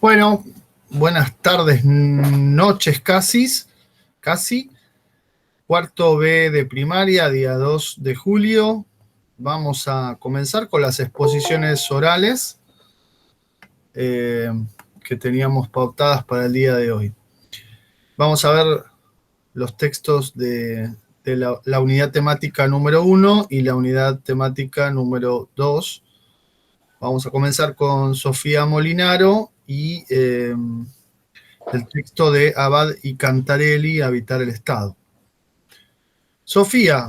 Bueno, buenas tardes, noches casi. Cuarto B de primaria, día 2 de julio. Vamos a comenzar con las exposiciones orales que teníamos pautadas para el día de hoy. Vamos a ver los textos de la unidad temática número 1 y la unidad temática número 2. Vamos a comenzar con Sofía Molinaro y el texto de Abad y Cantarelli, Habitar el Estado. Sofía,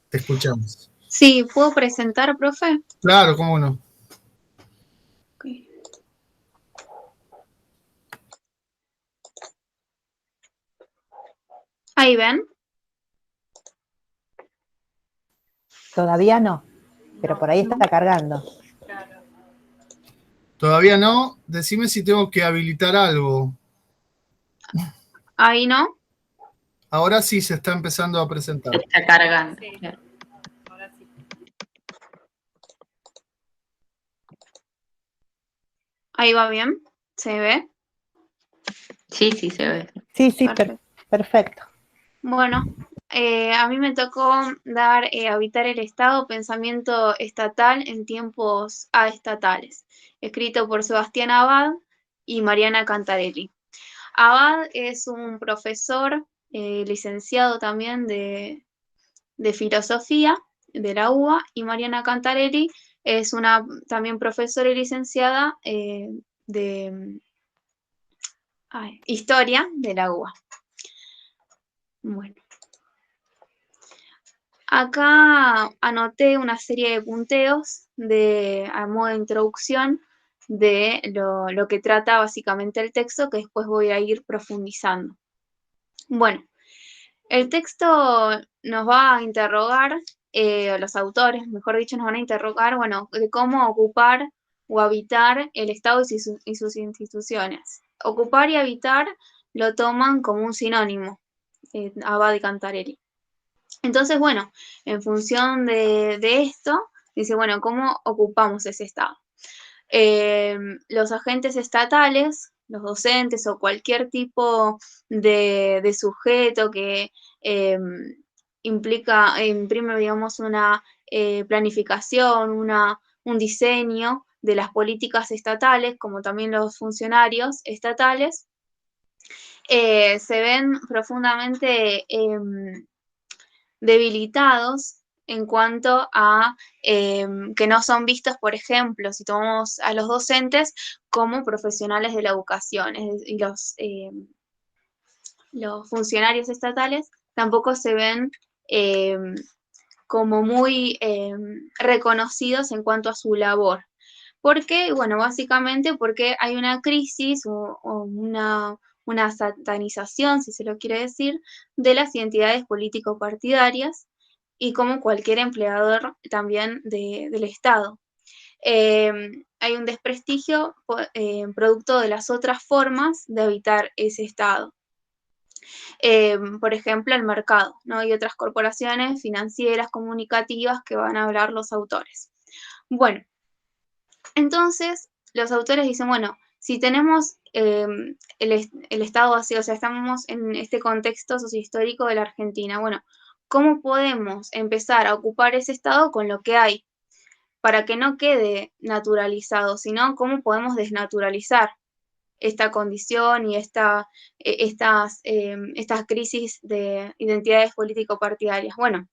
te escuchamos. Sí, ¿puedo presentar, profe? Claro, cómo no. Okay. ¿Ahí ven? Todavía no, pero por ahí está cargando. Todavía no. Decime si tengo que habilitar algo. ¿Ahí no? Ahora sí se está empezando a presentar. Está cargando. Sí. Ahora sí. ¿Ahí va bien? ¿Se ve? Sí, se ve. Sí, perfecto. Bueno, a mí me tocó dar Habitar el Estado, pensamiento estatal en tiempos aestatales, escrito por Sebastián Abad y Mariana Cantarelli. Abad es un profesor, licenciado también de filosofía de la UBA, y Mariana Cantarelli es una también profesora y licenciada de historia de la UBA. Bueno. Acá anoté una serie de punteos a modo de introducción de lo que trata básicamente el texto, que después voy a ir profundizando. Bueno, el texto nos va a interrogar, los autores, mejor dicho, nos van a interrogar, bueno, de cómo ocupar o habitar el Estado y sus instituciones. Ocupar y habitar lo toman como un sinónimo, Abad y Cantarelli. Entonces, bueno, en función de esto, dice, bueno, ¿cómo ocupamos ese Estado? Los agentes estatales, los docentes o cualquier tipo de sujeto que imprime, digamos, una planificación, un diseño de las políticas estatales, como también los funcionarios estatales, se ven profundamente debilitados en cuanto a que no son vistos, por ejemplo, si tomamos a los docentes como profesionales de la educación, y los funcionarios estatales tampoco se ven como muy reconocidos en cuanto a su labor. ¿Por qué? Bueno, básicamente porque hay una crisis o una satanización, si se lo quiere decir, de las identidades político-partidarias y como cualquier empleador también del Estado. Hay un desprestigio producto de las otras formas de habitar ese Estado. Por ejemplo, el mercado, ¿no? Y otras corporaciones financieras, comunicativas, que van a hablar los autores. Bueno, entonces los autores dicen, bueno, si tenemos el Estado así, o sea, estamos en este contexto sociohistórico de la Argentina, bueno, ¿cómo podemos empezar a ocupar ese Estado con lo que hay? Para que no quede naturalizado, sino cómo podemos desnaturalizar esta condición y estas crisis de identidades político-partidarias. Bueno,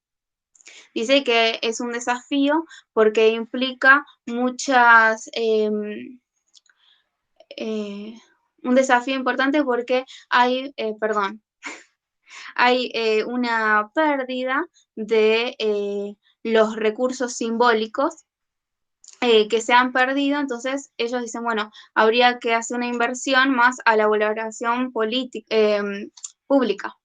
dice que es un desafío porque implica un desafío importante porque hay una pérdida de los recursos simbólicos que se han perdido. Entonces ellos dicen, bueno, habría que hacer una inversión más a la elaboración pública.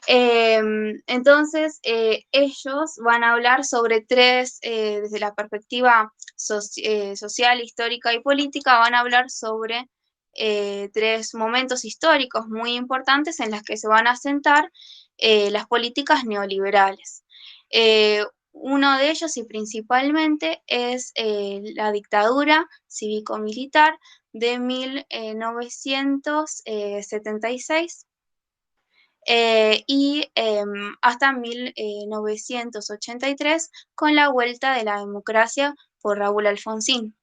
Entonces ellos van a hablar sobre desde la perspectiva social, histórica y política, van a hablar sobre tres momentos históricos muy importantes en los que se van a sentar las políticas neoliberales. uno de ellos y principalmente es la dictadura cívico-militar de 1976 y hasta 1983 con la vuelta de la democracia por Raúl Alfonsín.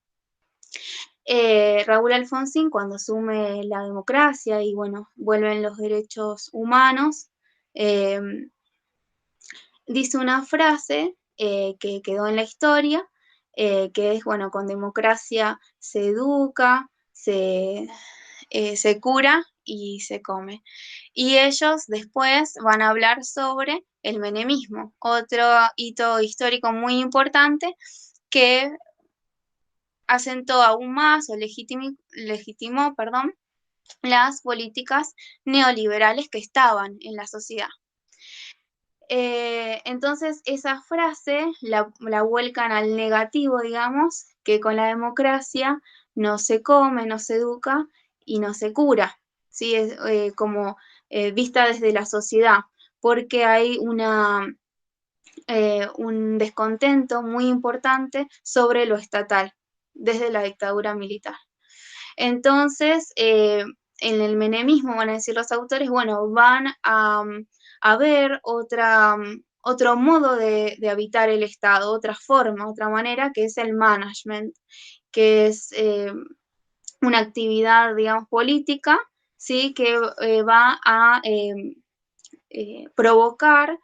Raúl Alfonsín, cuando asume la democracia y bueno, vuelven los derechos humanos, dice una frase que quedó en la historia, que es, bueno, con democracia se educa, se cura y se come. Y ellos después van a hablar sobre el menemismo, otro hito histórico muy importante que asentó aún más o legitimó, perdón, las políticas neoliberales que estaban en la sociedad. Entonces esa frase la vuelcan al negativo, digamos, que con la democracia no se come, no se educa y no se cura, ¿sí? Es como vista desde la sociedad, porque hay un descontento muy importante sobre lo estatal desde la dictadura militar. Entonces, en el menemismo, van a decir los autores, bueno, van a ver otro modo de habitar el Estado, otra forma, otra manera, que es el management, que es una actividad, digamos, política, ¿sí? Que va a provocar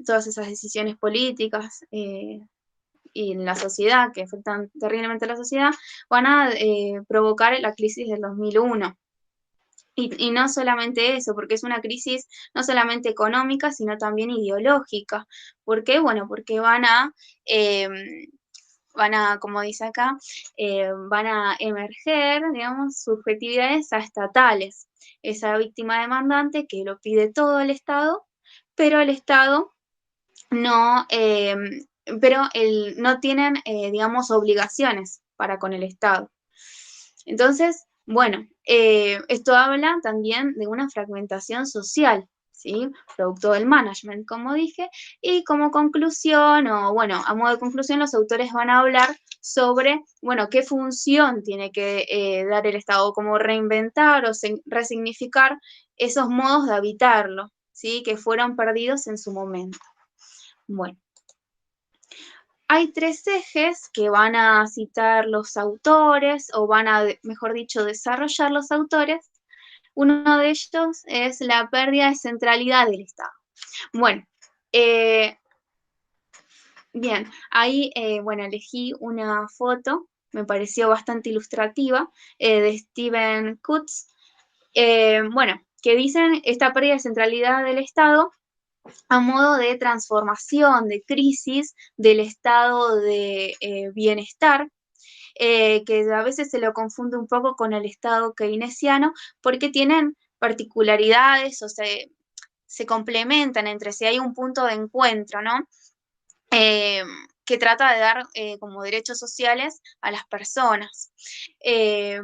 todas esas decisiones políticas y en la sociedad, que afectan terriblemente a la sociedad, van a provocar la crisis del 2001. Y no solamente eso, porque es una crisis no solamente económica, sino también ideológica. ¿Por qué? Bueno, porque van a, como dice acá, van a emerger, digamos, subjetividades estatales. Esa víctima demandante que lo pide todo el Estado, pero el Estado no, no tienen, digamos, obligaciones para con el Estado. Entonces, bueno, esto habla también de una fragmentación social, ¿sí? Producto del management, como dije, y como conclusión, o bueno, a modo de conclusión, los autores van a hablar sobre, bueno, qué función tiene que dar el Estado, cómo reinventar o resignificar esos modos de habitarlo, ¿sí? Que fueron perdidos en su momento. Bueno. Hay tres ejes que van a citar los autores, o van a, mejor dicho, desarrollar los autores. Uno de ellos es la pérdida de centralidad del Estado. Bueno, bien, ahí, bueno, elegí una foto, me pareció bastante ilustrativa, de Stephen Kutz, bueno, que dicen esta pérdida de centralidad del Estado a modo de transformación, de crisis del estado de bienestar, que a veces se lo confunde un poco con el estado keynesiano, porque tienen particularidades o se complementan entre sí, hay un punto de encuentro, ¿no? Que trata de dar como derechos sociales a las personas.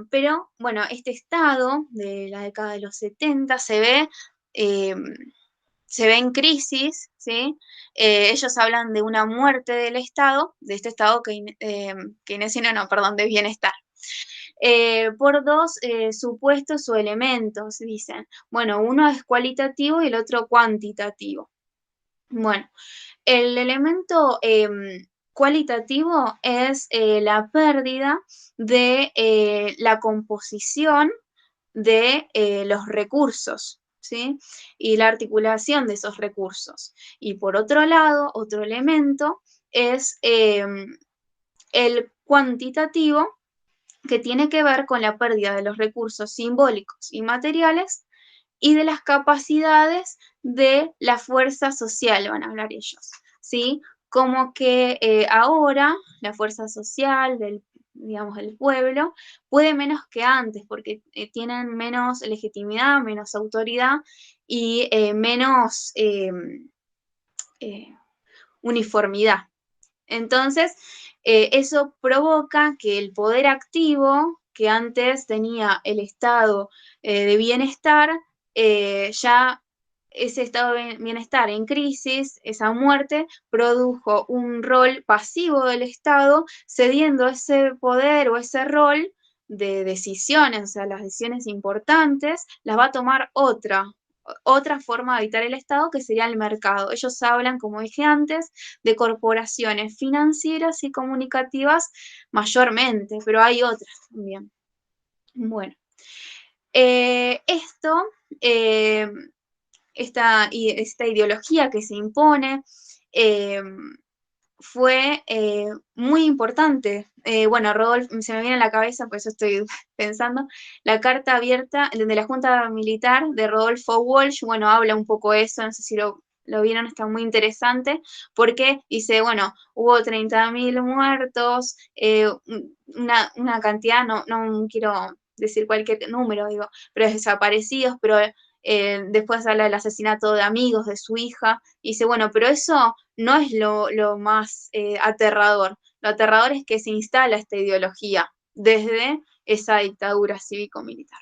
Pero, bueno, este estado de la década de los 70 se ve en crisis, ¿sí? Ellos hablan de una muerte del Estado, de este Estado keynesiano, no, perdón, de bienestar. Por dos supuestos o elementos, dicen. Bueno, uno es cualitativo y el otro cuantitativo. Bueno, el elemento cualitativo es la pérdida de la composición de los recursos, ¿sí? Y la articulación de esos recursos. Y por otro lado, otro elemento es el cuantitativo, que tiene que ver con la pérdida de los recursos simbólicos y materiales y de las capacidades de la fuerza social, van a hablar ellos, ¿sí? Como que ahora la fuerza social digamos, el pueblo, puede menos que antes, porque tienen menos legitimidad, menos autoridad y menos uniformidad. Entonces, eso provoca que el poder activo que antes tenía el estado de bienestar ya ese estado de bienestar en crisis, esa muerte, produjo un rol pasivo del Estado, cediendo ese poder o ese rol de decisiones, o sea, las decisiones importantes, las va a tomar otra forma de habitar el Estado, que sería el mercado. Ellos hablan, como dije antes, de corporaciones financieras y comunicativas mayormente, pero hay otras también. Bueno, esto... esta ideología que se impone fue muy importante. Bueno, Rodolfo, se me viene a la cabeza, por eso estoy pensando, la carta abierta de la Junta Militar de Rodolfo Walsh, bueno, habla un poco de eso, no sé si lo vieron, está muy interesante, porque dice, bueno, hubo 30.000 muertos, una cantidad, no quiero decir cualquier número, digo, pero desaparecidos, pero después habla del asesinato de amigos, de su hija, y dice, bueno, pero eso no es lo más aterrador. Lo aterrador es que se instala esta ideología desde esa dictadura cívico-militar.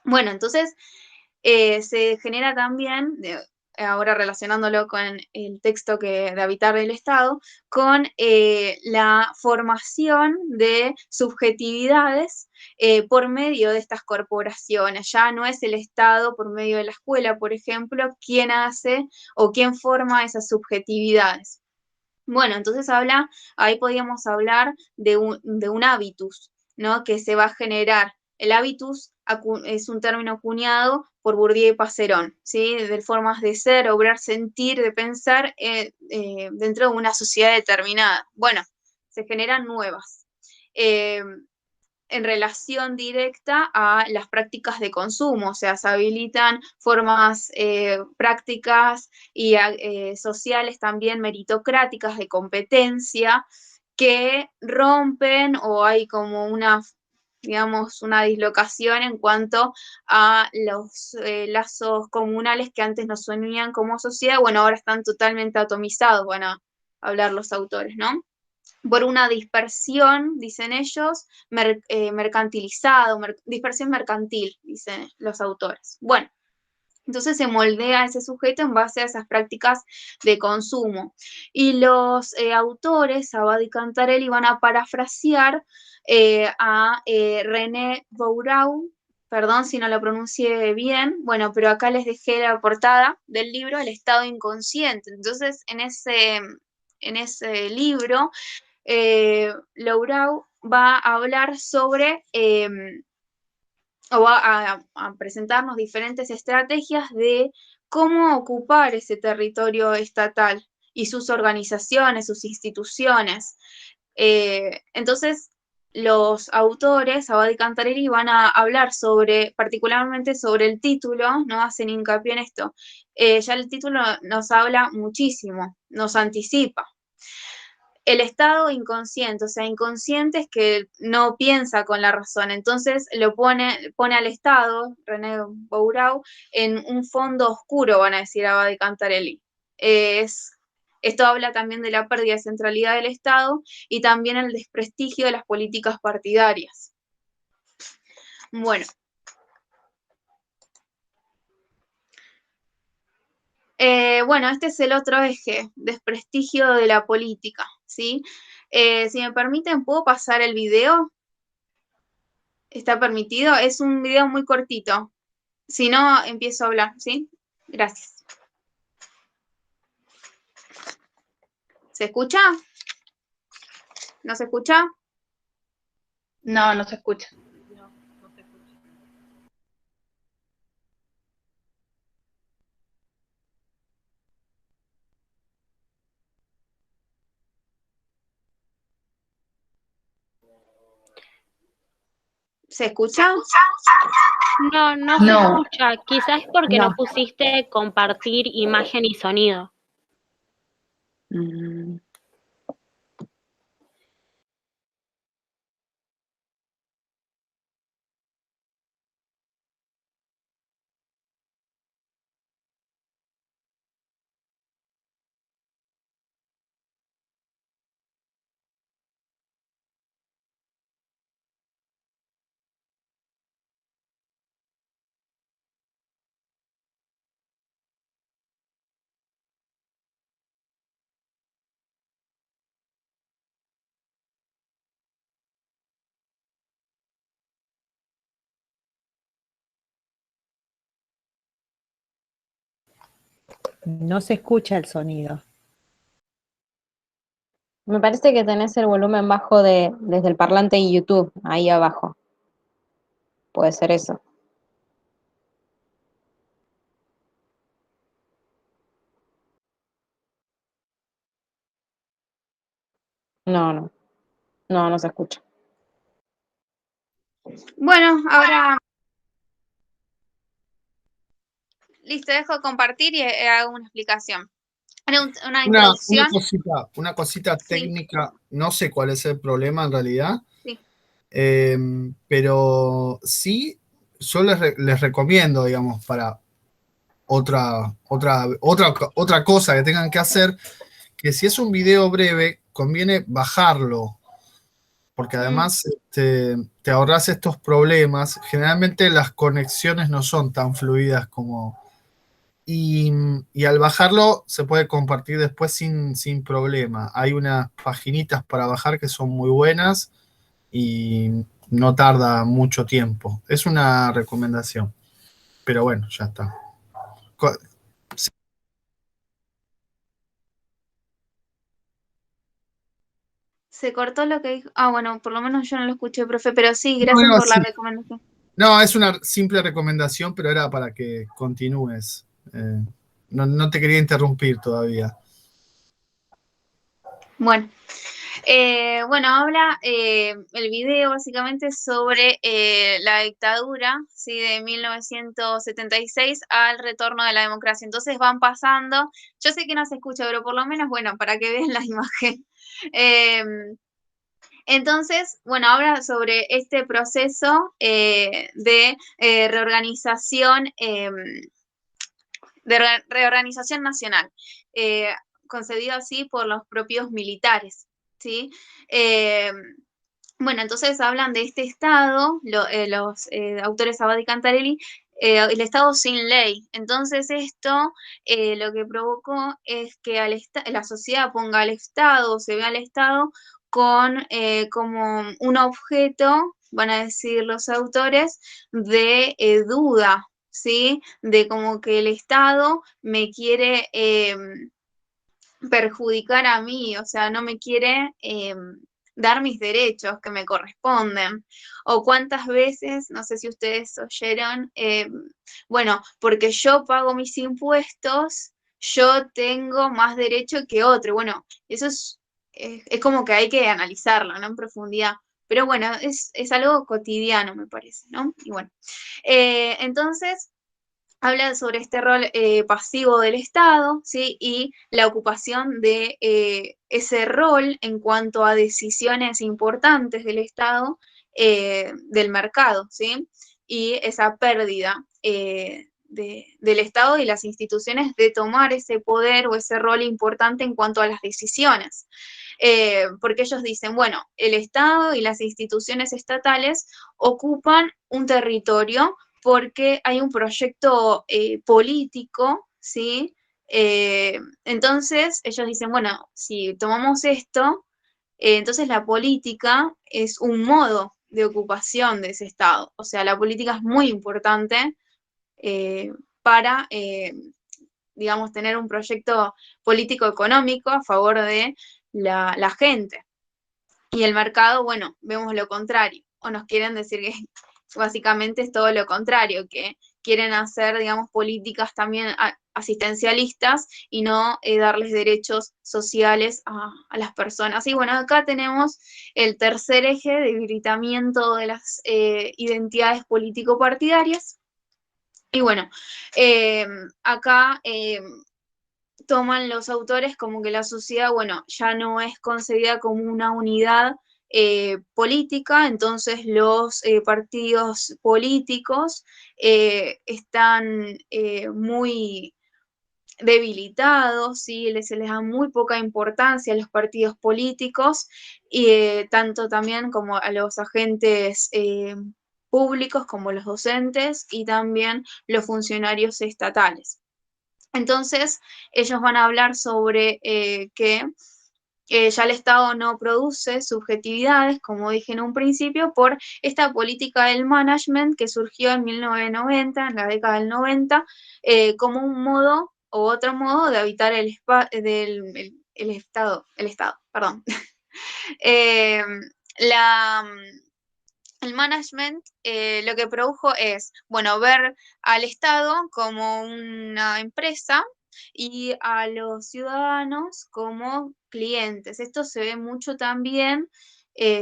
Bueno, entonces se genera también, ahora relacionándolo con el texto de Habitar el Estado, con la formación de subjetividades por medio de estas corporaciones. Ya no es el Estado por medio de la escuela, por ejemplo, quien hace o quien forma esas subjetividades. Bueno, entonces ahí podríamos hablar de un hábitus, ¿no? Que se va a generar. El hábitus es un término acuñado por Bourdieu y Passerón, ¿sí? De formas de ser, obrar, sentir, de pensar dentro de una sociedad determinada. Bueno, se generan nuevas. En relación directa a las prácticas de consumo, o sea, se habilitan formas prácticas y sociales también meritocráticas de competencia que rompen o hay como digamos, una dislocación en cuanto a los lazos comunales que antes nos unían como sociedad, bueno, ahora están totalmente atomizados, van a hablar los autores, ¿no? Por una dispersión, dicen ellos, mercantilizado, dispersión mercantil, dicen los autores. Bueno, entonces se moldea ese sujeto en base a esas prácticas de consumo. Y los autores, Abad y Cantarelli, van a parafrasear a René Bourau, perdón si no lo pronuncié bien, bueno, pero acá les dejé la portada del libro El Estado Inconsciente. Entonces, en ese libro, Lourau va a hablar sobre, o va a presentarnos diferentes estrategias de cómo ocupar ese territorio estatal y sus organizaciones, sus instituciones. Entonces, los autores, Abad y Cantarelli, van a hablar particularmente sobre el título, ¿no? Hacen hincapié en esto. Ya el título nos habla muchísimo, nos anticipa. El estado inconsciente, o sea, inconsciente es que no piensa con la razón, entonces pone al Estado, René Bourau, en un fondo oscuro, van a decir Abad y Cantarelli. Esto habla también de la pérdida de centralidad del Estado y también el desprestigio de las políticas partidarias. Bueno. Bueno, este es el otro eje, desprestigio de la política, ¿sí? Si me permiten, ¿puedo pasar el video? ¿Está permitido? Es un video muy cortito. Si no, empiezo a hablar, ¿sí? Gracias. ¿Se escucha? ¿No se escucha? No, no se escucha. No, no se escucha. ¿Se escucha? No, no se No. escucha. Quizás porque No. no pusiste compartir imagen y sonido. Mm. No se escucha el sonido. Me parece que tenés el volumen bajo desde el parlante en YouTube, ahí abajo. Puede ser eso. No, no, no se escucha. Bueno, ahora listo, dejo de compartir y hago una explicación. Una introducción. Una cosita Sí, técnica, no sé cuál es el problema en realidad, sí. pero sí, yo les recomiendo, digamos, para otra cosa que tengan que hacer, que si es un video breve, conviene bajarlo, porque además te ahorras estos problemas. Generalmente las conexiones no son tan fluidas como... Y al bajarlo se puede compartir después sin problema. Hay unas paginitas para bajar que son muy buenas y no tarda mucho tiempo. Es una recomendación, pero bueno, ya está. Co- Se cortó lo que dijo. Ah, bueno, por lo menos yo no lo escuché, profe, pero sí, No, gracias no, por la sí. recomendación. No, es una simple recomendación, pero era para que continúes. No te quería interrumpir todavía. Bueno, bueno, habla el video básicamente sobre la dictadura, ¿sí? De 1976 al retorno de la democracia. Entonces van pasando, yo sé que no se escucha, pero por lo menos, bueno, para que vean la imagen. Eh, entonces, bueno, habla sobre este proceso de reorganización. Reorganización nacional, concedido así por los propios militares, ¿sí? Bueno, entonces hablan de este Estado, los autores Abad y Cantarelli, el Estado sin ley. Entonces esto lo que provocó es que la sociedad ponga al Estado, se vea al Estado con como un objeto, van a decir los autores, de duda, ¿sí? De como que el Estado me quiere perjudicar a mí, o sea, no me quiere dar mis derechos que me corresponden. O cuántas veces, no sé si ustedes oyeron, bueno, porque yo pago mis impuestos, yo tengo más derecho que otro. Bueno, eso es como que hay que analizarlo, ¿no? En profundidad. Pero bueno, es algo cotidiano, me parece, ¿no? Y bueno, entonces habla sobre este rol pasivo del Estado, ¿sí? Y la ocupación de ese rol en cuanto a decisiones importantes del Estado, del mercado, ¿sí? Y esa pérdida del Estado y las instituciones de tomar ese poder o ese rol importante en cuanto a las decisiones. Porque ellos dicen, bueno, el Estado y las instituciones estatales ocupan un territorio porque hay un proyecto político, ¿sí? Entonces ellos dicen, bueno, si tomamos esto, entonces la política es un modo de ocupación de ese Estado. O sea, la política es muy importante para, digamos, tener un proyecto político-económico a favor de la gente. Y el mercado, bueno, vemos lo contrario, o nos quieren decir que básicamente es todo lo contrario, que quieren hacer, digamos, políticas también asistencialistas y no darles derechos sociales a las personas. Y bueno, acá tenemos el tercer eje, debilitamiento de las identidades político-partidarias. Y bueno, acá toman los autores como que la sociedad, bueno, ya no es concebida como una unidad política, entonces los partidos políticos están muy debilitados, ¿sí? Se les da muy poca importancia a los partidos políticos, y tanto también como a los agentes públicos como los docentes y también los funcionarios estatales. Entonces, ellos van a hablar sobre que ya el Estado no produce subjetividades, como dije en un principio, por esta política del management que surgió en 1990, en la década del 90, como un modo o otro modo de habitar el Estado, perdón. Eh, la, el management lo que produjo es, bueno, ver al Estado como una empresa y a los ciudadanos como clientes. Esto se ve mucho también,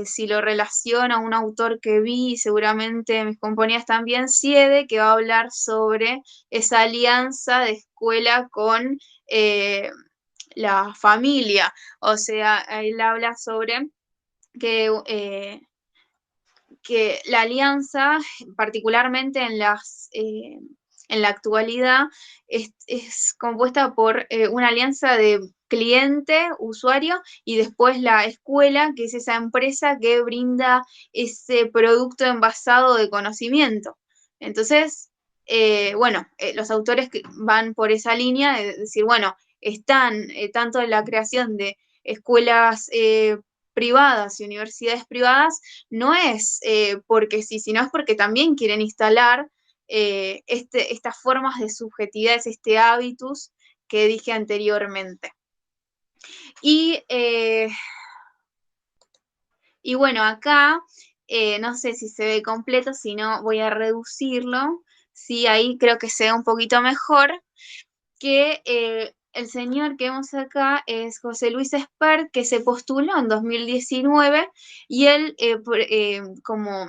si lo relaciona a un autor que vi, seguramente mis compañeras también, Siede, que va a hablar sobre esa alianza de escuela con la familia. O sea, él habla sobre que la alianza, particularmente en la actualidad, es compuesta por una alianza de cliente, usuario, y después la escuela, que es esa empresa que brinda ese producto envasado de conocimiento. Entonces, bueno, los autores que van por esa línea de decir, bueno, están tanto en la creación de escuelas privadas y universidades privadas, no es porque sí, sino es porque también quieren instalar estas formas de subjetividad, este hábitus que dije anteriormente. Y bueno, acá no sé si se ve completo, si no voy a reducirlo. Sí, ahí creo que se ve un poquito mejor, que el señor que vemos acá es José Luis Espert, que se postuló en 2019 y él como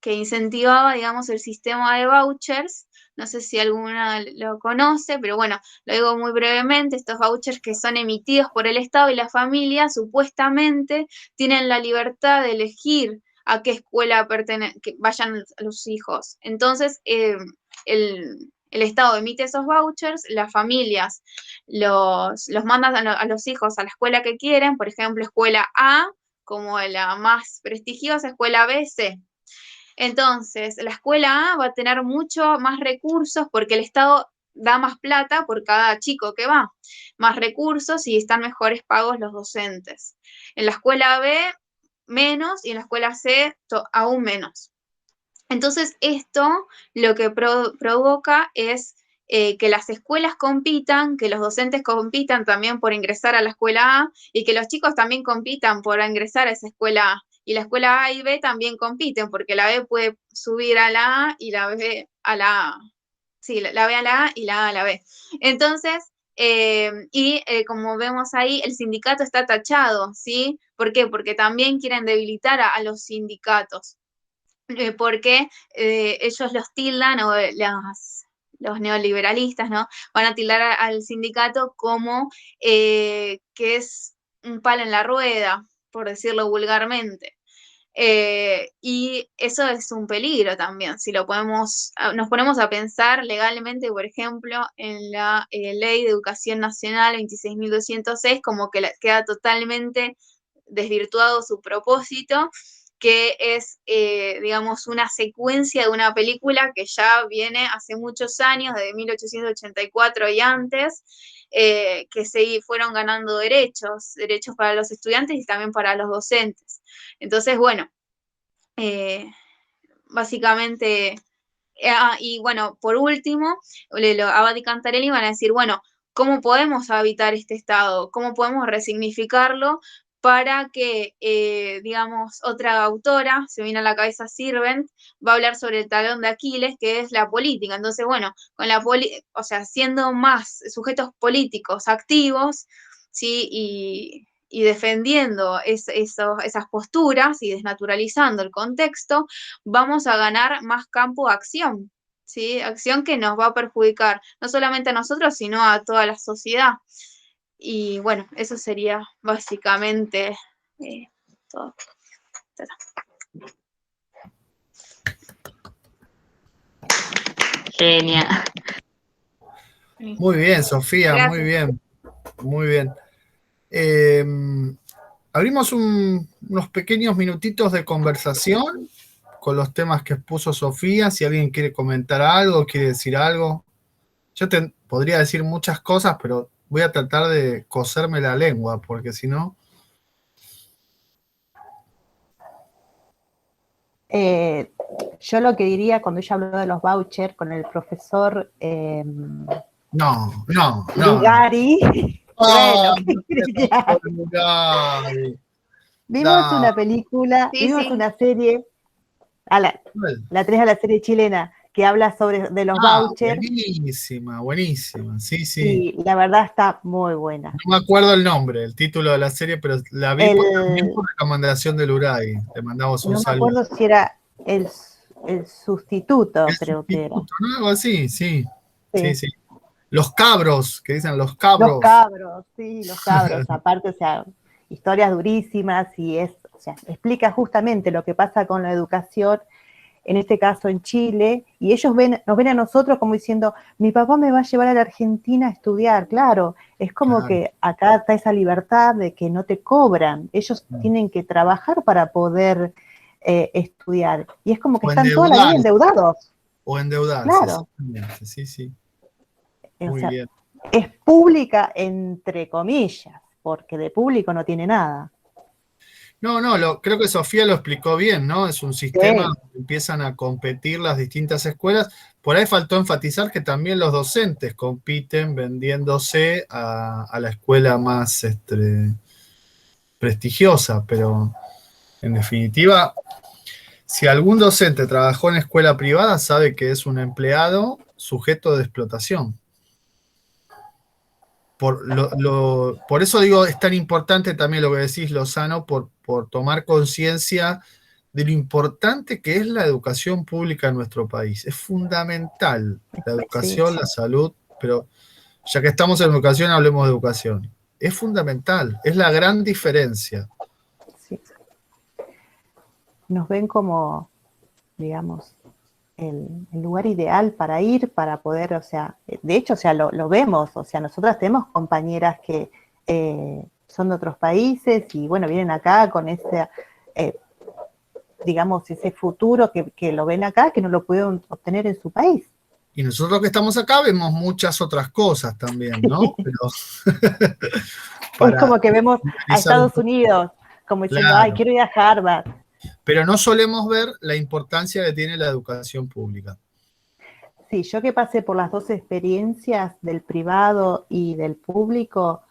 que incentivaba, digamos, el sistema de vouchers. No sé si alguna lo conoce, pero bueno, lo digo muy brevemente. Estos vouchers que son emitidos por el Estado y la familia supuestamente tienen la libertad de elegir a qué escuela que vayan los hijos. Entonces, el Estado emite esos vouchers, las familias los mandan a los hijos a la escuela que quieren, por ejemplo, escuela A, como la más prestigiosa, escuela B, C. Entonces, la escuela A va a tener mucho más recursos porque el Estado da más plata por cada chico que va, más recursos y están mejores pagos los docentes. En la escuela B, menos, y en la escuela C, aún menos. Entonces, esto lo que provoca es que las escuelas compitan, que los docentes compitan también por ingresar a la escuela A y que los chicos también compitan por ingresar a esa escuela A. Y la escuela A y B también compiten, porque la B puede subir a la A y la B a la A. Sí, la B a la A y la A a la B. Entonces, como vemos ahí, el sindicato está tachado, ¿sí? ¿Por qué? Porque también quieren debilitar a los sindicatos. Porque ellos los tildan, o los neoliberalistas, ¿no? Van a tildar al sindicato como que es un palo en la rueda, por decirlo vulgarmente. Y eso es un peligro también, si nos ponemos a pensar legalmente, por ejemplo, en la Ley de Educación Nacional 26.206, como que queda totalmente desvirtuado su propósito, que es, digamos, una secuencia de una película que ya viene hace muchos años, desde 1884 y antes, que se fueron ganando derechos para los estudiantes y también para los docentes. Entonces, bueno, básicamente, y bueno, por último, Abad y Cantarelli van a decir, bueno, ¿cómo podemos habitar este estado? ¿Cómo podemos resignificarlo para que, digamos, otra autora, se viene a la cabeza Sirvent, va a hablar sobre el talón de Aquiles, que es la política? Entonces, bueno, con o sea, siendo más sujetos políticos activos, ¿sí? Y defendiendo esas posturas y desnaturalizando el contexto, vamos a ganar más campo de acción, ¿sí? Acción que nos va a perjudicar no solamente a nosotros, sino a toda la sociedad. Y bueno, eso sería básicamente todo. Genial. Muy bien, Sofía, Gracias. muy bien, muy bien. Abrimos unos pequeños minutitos de conversación con los temas que expuso Sofía. Si alguien quiere comentar algo, quiere decir algo. Yo podría decir muchas cosas, pero voy a tratar de coserme la lengua, porque si no... Yo lo que diría cuando ella habló de los vouchers con el profesor No. Ligari. Ah, Bueno, ¿qué querés que haga? Ligari. Vimos Da. una película, Sí, vimos sí. una serie, la 3 a la serie chilena, que habla de los vouchers, Buenísima. Sí, sí. y la verdad está muy buena. No me acuerdo el nombre, el título de la serie, pero la vi también El, por recomendación del Uray. Le mandamos un no me saludo. acuerdo si era el sustituto, El creo que era. sustituto, ¿no? Algo así, sí. Sí, Sí. sí. Los cabros, que dicen los Los cabros. cabros, sí, los cabros, aparte, o sea, historias durísimas o sea, explica justamente lo que pasa con la educación, en este caso en Chile, y ellos nos ven a nosotros como diciendo, mi papá me va a llevar a la Argentina a estudiar, claro, es como Claro. que acá está esa libertad de que no te cobran, ellos tienen que trabajar para poder estudiar, y es como que O están toda la vida endeudados, O endeudarse, claro, exactamente. Sí, sí. o Muy sea, bien. es pública entre comillas, porque de público no tiene nada. No, creo que Sofía lo explicó bien, ¿no? Es un sistema Sí. donde empiezan a competir las distintas escuelas. Por ahí faltó enfatizar que también los docentes compiten vendiéndose a la escuela más prestigiosa, pero en definitiva, si algún docente trabajó en escuela privada, sabe que es un empleado sujeto de explotación. Por eso digo, es tan importante también lo que decís, Lozano, por tomar conciencia de lo importante que es la educación pública en nuestro país. Es fundamental la Sí, educación, la salud, pero ya que estamos en educación, hablemos de educación. Es fundamental, es la gran diferencia. sí. Nos ven como, digamos, el lugar ideal para ir, para poder, o sea, de hecho, o sea, lo vemos, o sea, nosotras tenemos compañeras que son de otros países y, bueno, vienen acá con ese, digamos, ese futuro que lo ven acá, que no lo pueden obtener en su país. Y nosotros que estamos acá vemos muchas otras cosas también, ¿no? Pero Es para como que vemos a utilizar un Estados poco, Unidos como diciendo, ay, claro. quiero ir a Harvard. Pero no solemos ver la importancia que tiene la educación pública. Sí, yo que pasé por las dos experiencias del privado y del público,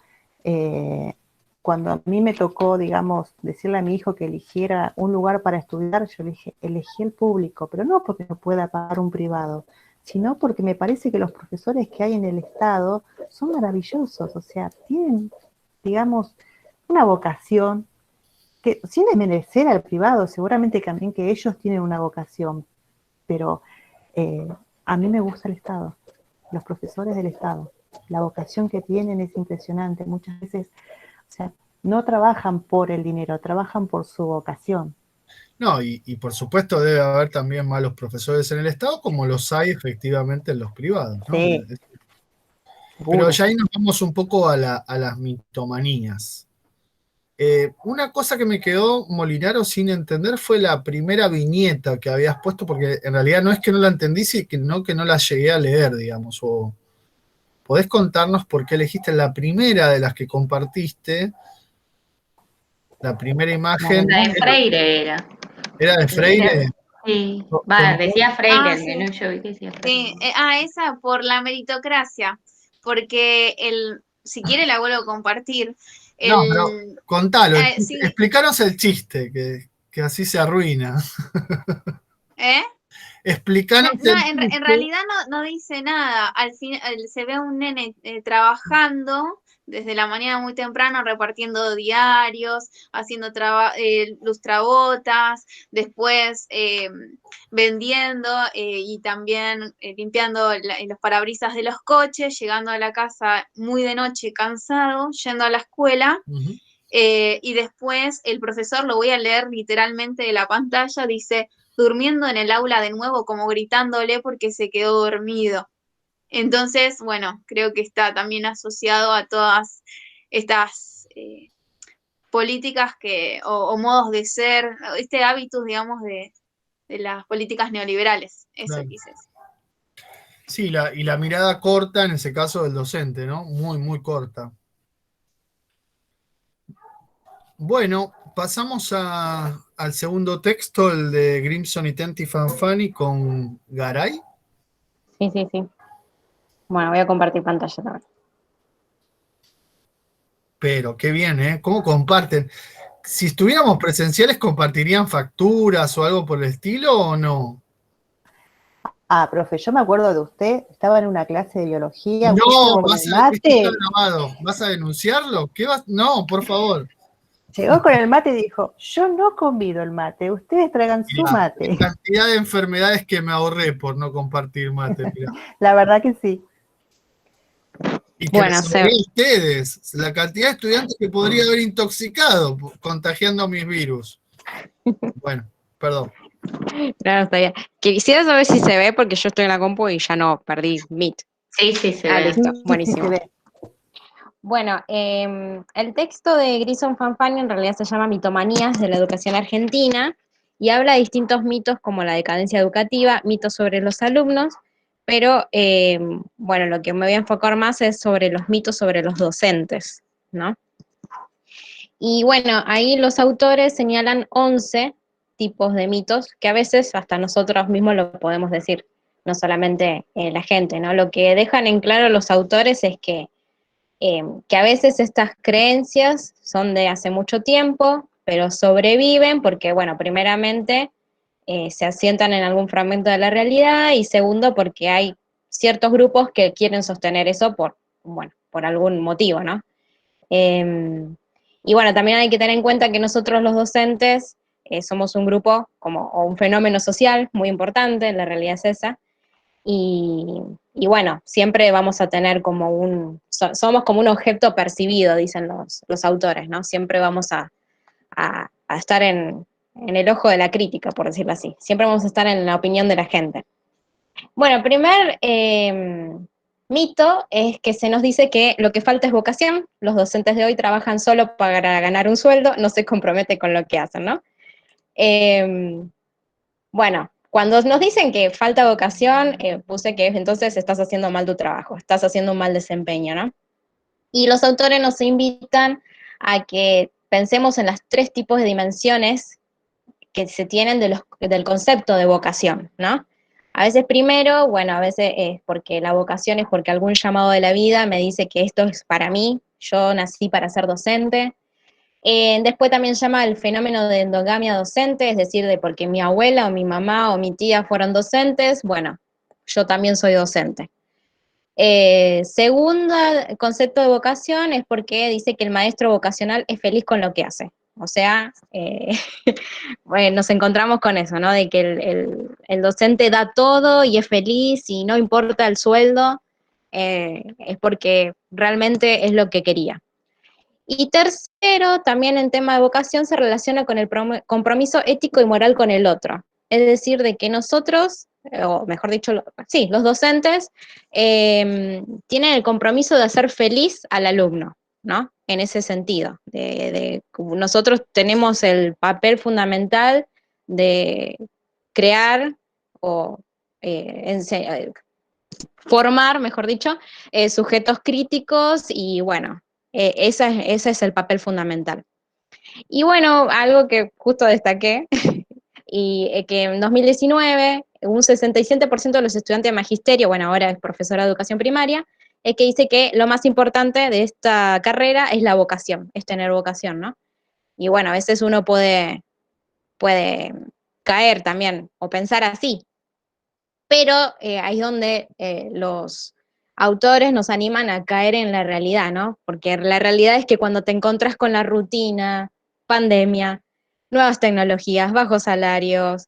cuando a mí me tocó, digamos, decirle a mi hijo que eligiera un lugar para estudiar, yo le dije, elegí el público, pero no porque no pueda pagar un privado, sino porque me parece que los profesores que hay en el Estado son maravillosos, o sea, tienen, digamos, una vocación que, sin desmerecer al privado, seguramente también que ellos tienen una vocación, pero a mí me gusta el Estado, los profesores del Estado. La vocación que tienen es impresionante. Muchas veces, o sea, no trabajan por el dinero, trabajan por su vocación. No, y por supuesto debe haber también malos profesores en el Estado, como los hay efectivamente en los privados, ¿no? Sí, Pero seguro. ya ahí nos vamos un poco a las mitomanías. Una cosa que me quedó Molinaro sin entender fue la primera viñeta que habías puesto, porque en realidad no es que no la entendí, sino que no la llegué a leer, digamos. O, ¿podés contarnos por qué elegiste la primera de las que compartiste? La primera imagen La de Freire era. era de Freire. Sí, Con- decía Freire, Ah, al sí. menos yo vi que decía Sí, Freire. esa por la meritocracia, porque si quiere la vuelvo a compartir. No, pero contalo, Sí, explícanos el chiste, que así se arruina. ¿eh? Explícanos No, el en chiste. realidad no dice nada. Al final se ve a un nene trabajando desde la mañana muy temprano, repartiendo diarios, haciendo lustrabotas, después vendiendo y también limpiando los parabrisas de los coches, llegando a la casa muy de noche cansado, yendo a la escuela. Ujú. Y después el profesor, lo voy a leer literalmente de la pantalla, dice, durmiendo en el aula de nuevo, como gritándole porque se quedó dormido. Entonces, bueno, creo que está también asociado a todas estas políticas o modos de ser, este hábitos, digamos, de las políticas neoliberales. Eso Claro. quise decir. Sí, y la mirada corta en ese caso del docente, ¿no? Muy, muy corta. Bueno, pasamos al segundo texto, el de Grimson y Tenti Fanfani con Garay. Sí, sí, sí. Bueno, voy a compartir pantalla también. Pero qué bien, ¿eh? ¿Cómo comparten? Si estuviéramos presenciales, ¿compartirían facturas o algo por el estilo o no? Ah, profe, yo me acuerdo de usted, estaba en una clase de biología, usted No, llegó con el esto está mate, grabado. ¿Vas a denunciarlo? ¿Qué vas? No, por favor. llegó con el mate y dijo, yo no convido el mate, ustedes traigan su Mirá, la mate. cantidad de enfermedades que me ahorré por no compartir mate, mirá. La verdad que sí. Y que Bueno, les ahorré a ustedes, la cantidad de estudiantes que podría haber intoxicado contagiando mis virus. Bueno, perdón. claro, está bien. Quisiera saber si se ve porque yo estoy en la compu y ya no, perdí Meet. Sí, sí, se Ah, ve. listo, Sí, sí buenísimo. se ve. Bueno, el texto de Grison Fanfani en realidad se llama Mitomanías de la educación argentina y habla de distintos mitos como la decadencia educativa, mitos sobre los alumnos, pero bueno, lo que me voy a enfocar más es sobre los mitos sobre los docentes, ¿no? Y bueno, ahí los autores señalan 11 tipos de mitos que a veces hasta nosotros mismos lo podemos decir, no solamente la gente, ¿no? Lo que dejan en claro los autores es que a veces estas creencias son de hace mucho tiempo, pero sobreviven porque, bueno, primeramente se asientan en algún fragmento de la realidad y segundo porque hay ciertos grupos que quieren sostener eso por, bueno, por algún motivo, ¿no? Y bueno, también hay que tener en cuenta que nosotros los docentes somos un grupo como, o un fenómeno social muy importante, la realidad es esa, y, y bueno, siempre vamos a tener como somos como un objeto percibido, dicen los autores, ¿no? Siempre vamos a estar en el ojo de la crítica, por decirlo así. Siempre vamos a estar en la opinión de la gente. Bueno, primer mito es que se nos dice que lo que falta es vocación, los docentes de hoy trabajan solo para ganar un sueldo, no se comprometen con lo que hacen, ¿no? Bueno, cuando nos dicen que falta vocación, puse que entonces estás haciendo mal tu trabajo, estás haciendo un mal desempeño, ¿no? Y los autores nos invitan a que pensemos en las tres tipos de dimensiones que se tienen del concepto de vocación, ¿no? A veces primero, bueno, a veces es porque la vocación es porque algún llamado de la vida me dice que esto es para mí, yo nací para ser docente. Después también llama el fenómeno de endogamia docente, es decir, de porque mi abuela o mi mamá o mi tía fueron docentes, bueno, yo también soy docente. Segundo concepto de vocación es porque dice que el maestro vocacional es feliz con lo que hace. O sea, bueno, nos encontramos con eso, ¿no? De que el docente da todo y es feliz y no importa el sueldo, es porque realmente es lo que quería. Y tercero, también en tema de vocación se relaciona con el compromiso ético y moral con el otro. Es decir, de que nosotros, o mejor dicho, sí, los docentes, tienen el compromiso de hacer feliz al alumno, ¿no? En ese sentido. Nosotros tenemos el papel fundamental de crear o formar, mejor dicho, sujetos críticos y bueno, ese es el papel fundamental. Y bueno, algo que justo destaqué, y que en 2019 un 67% de los estudiantes de magisterio, bueno, ahora es profesora de educación primaria, es que dice que lo más importante de esta carrera es la vocación, es tener vocación, ¿no? Y bueno, a veces uno puede caer también o pensar así, pero ahí es donde los autores nos animan a caer en la realidad, ¿no? Porque la realidad es que cuando te encontrás con la rutina, pandemia, nuevas tecnologías, bajos salarios,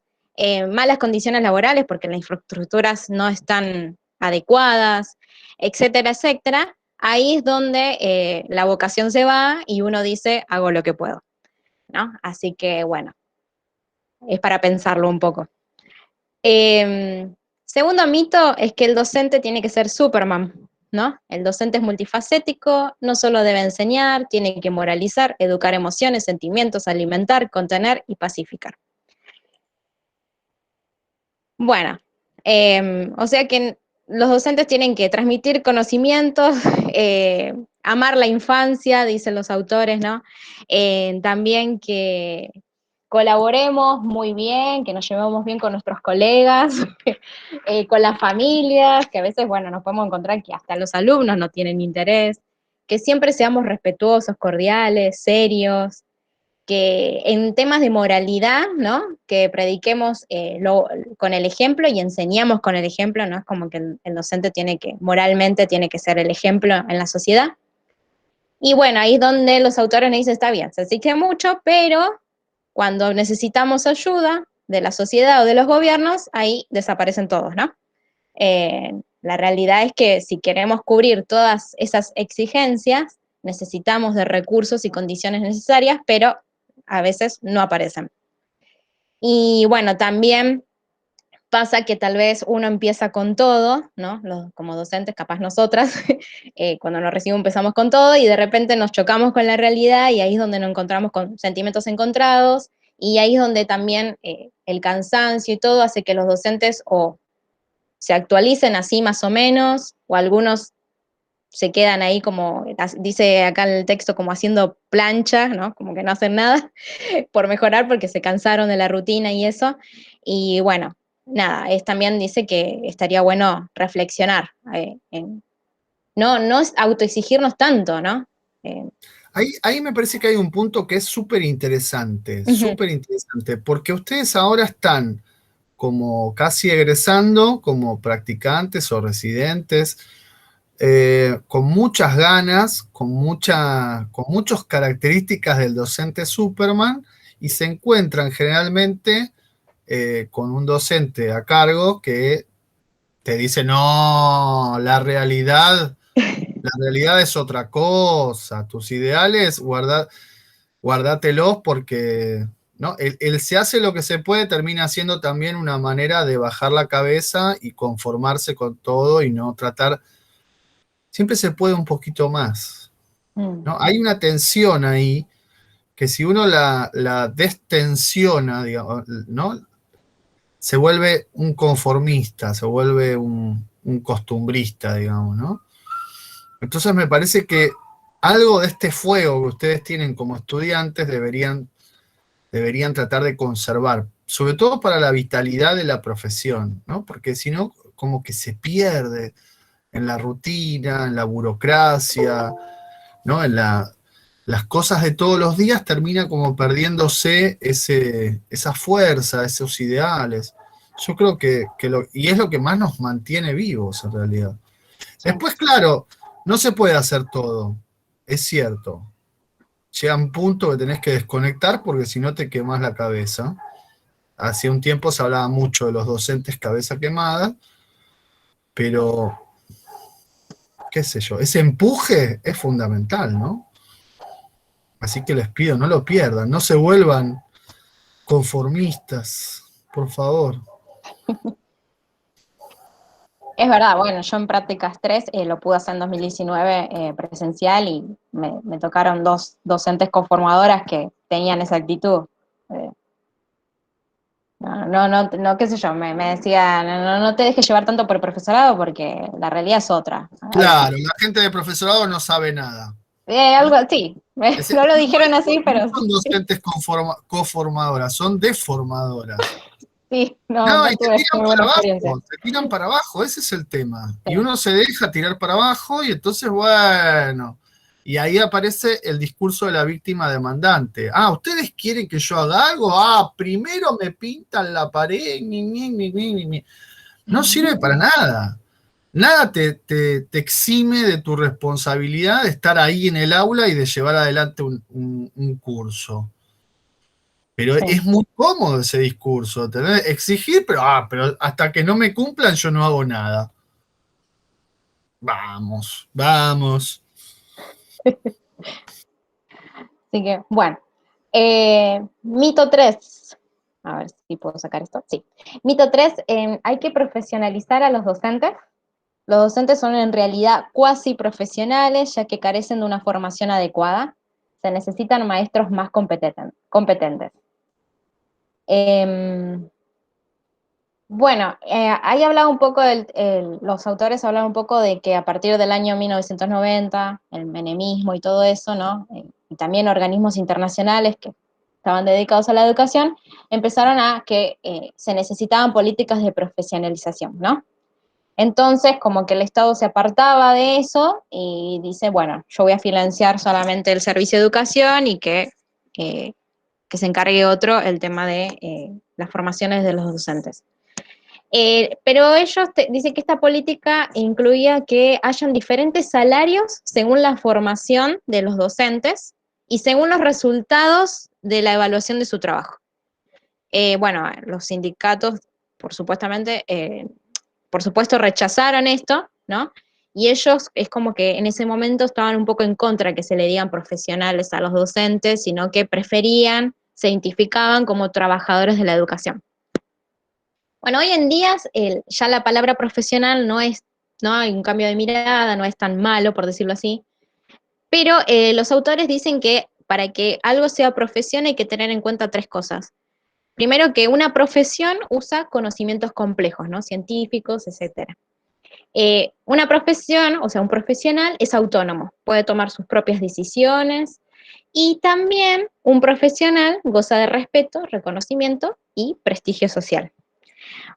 malas condiciones laborales porque las infraestructuras no están adecuadas, etcétera, etcétera, ahí es donde la vocación se va y uno dice, hago lo que puedo, ¿no? Así que bueno, es para pensarlo un poco. Segundo mito es que el docente tiene que ser Superman, ¿no? El docente es multifacético, no solo debe enseñar, tiene que moralizar, educar emociones, sentimientos, alimentar, contener y pacificar. Bueno, o sea que los docentes tienen que transmitir conocimientos, amar la infancia, dicen los autores, ¿no? También que colaboremos muy bien, que nos llevemos bien con nuestros colegas, con las familias, que a veces, bueno, nos podemos encontrar que hasta los alumnos no tienen interés, que siempre seamos respetuosos, cordiales, serios, que en temas de moralidad, ¿no? Que prediquemos con el ejemplo y enseñamos con el ejemplo, ¿no? Es como que el docente moralmente tiene que ser el ejemplo en la sociedad. Y bueno, ahí es donde los autores nos dicen, está bien, se exige mucho, pero cuando necesitamos ayuda de la sociedad o de los gobiernos, ahí desaparecen todos, ¿no? La realidad es que si queremos cubrir todas esas exigencias, necesitamos de recursos y condiciones necesarias, pero a veces no aparecen. Y bueno, también pasa que tal vez uno empieza con todo, ¿no? Como docentes, capaz nosotras, cuando nos recibimos empezamos con todo y de repente nos chocamos con la realidad y ahí es donde nos encontramos con sentimientos encontrados y ahí es donde también el cansancio y todo hace que los docentes o se actualicen así más o menos, o algunos se quedan ahí como, dice acá el texto, como haciendo plancha, ¿no? Como que no hacen nada por mejorar porque se cansaron de la rutina y eso. Y bueno, nada, también dice que estaría bueno reflexionar, no es autoexigirnos tanto, ¿no? Eh, Ahí me parece que hay un punto que es súper interesante, porque ustedes ahora están como casi egresando, como practicantes o residentes, con muchas ganas, con muchas características del docente Superman, y se encuentran generalmente con un docente a cargo que te dice, no, la realidad es otra cosa, tus ideales guárdatelos porque ¿no? El se hace lo que se puede termina siendo también una manera de bajar la cabeza y conformarse con todo y no tratar, siempre se puede un poquito más, ¿no? Hay una tensión ahí que si uno la destensiona, digamos, ¿no? Se vuelve un conformista, se vuelve un costumbrista, digamos, ¿no? Entonces me parece que algo de este fuego que ustedes tienen como estudiantes deberían tratar de conservar, sobre todo para la vitalidad de la profesión, ¿no? Porque si no, como que se pierde en la rutina, en la burocracia, ¿no? Las cosas de todos los días termina como perdiéndose esa fuerza, esos ideales. Yo creo y es lo que más nos mantiene vivos en realidad. Después, claro, no se puede hacer todo, es cierto. Llega un punto que tenés que desconectar porque si no te quemás la cabeza. Hace un tiempo se hablaba mucho de los docentes cabeza quemada, pero, qué sé yo, ese empuje es fundamental, ¿no? Así que les pido, no lo pierdan, no se vuelvan conformistas, por favor. Es verdad, bueno, yo en prácticas 3 lo pude hacer en 2019 presencial y me tocaron dos docentes conformadoras que tenían esa actitud. No, qué sé yo, me decía, no te dejes llevar tanto por el profesorado porque la realidad es otra. Claro, la gente de profesorado no sabe nada. Algo así, no lo dijeron así, pero No son docentes conformadoras, son deformadoras. sí, No, no y te tuve tiran muy para buena experiencia. abajo, te tiran para abajo, ese es el tema. Sí. Y uno se deja tirar para abajo y entonces, bueno, y ahí aparece el discurso de la víctima demandante. Ah, ¿ustedes quieren que yo haga algo? Ah, primero me pintan la pared, ni. No sirve para nada. Nada te exime de tu responsabilidad de estar ahí en el aula y de llevar adelante un curso. Pero Sí. es muy cómodo ese discurso, exigir, pero hasta que no me cumplan yo no hago nada. Vamos. Así que, bueno. Mito 3. A ver si puedo sacar esto. Sí. Mito 3, hay que profesionalizar a los docentes. Los docentes son en realidad cuasi profesionales, ya que carecen de una formación adecuada. Se necesitan maestros más competentes. Bueno, ahí hablaba un poco, los autores hablaban un poco de que a partir del año 1990, el menemismo y todo eso, ¿no? Y también organismos internacionales que estaban dedicados a la educación, empezaron a que se necesitaban políticas de profesionalización, ¿no? Entonces, como que el Estado se apartaba de eso y dice, bueno, yo voy a financiar solamente el servicio de educación y que se encargue otro el tema de las formaciones de los docentes. Pero ellos dicen que esta política incluía que hayan diferentes salarios según la formación de los docentes y según los resultados de la evaluación de su trabajo. Bueno, los sindicatos, por supuesto, rechazaron esto, ¿no? Y ellos es como que en ese momento estaban un poco en contra que se le digan profesionales a los docentes, sino que preferían, se identificaban como trabajadores de la educación. Bueno, hoy en día ya la palabra profesional no hay un cambio de mirada, no es tan malo, por decirlo así, pero los autores dicen que para que algo sea profesión hay que tener en cuenta 3 cosas. Primero, que una profesión usa conocimientos complejos, ¿no? Científicos, etc. Una profesión, o sea, un profesional es autónomo, puede tomar sus propias decisiones, y también un profesional goza de respeto, reconocimiento y prestigio social.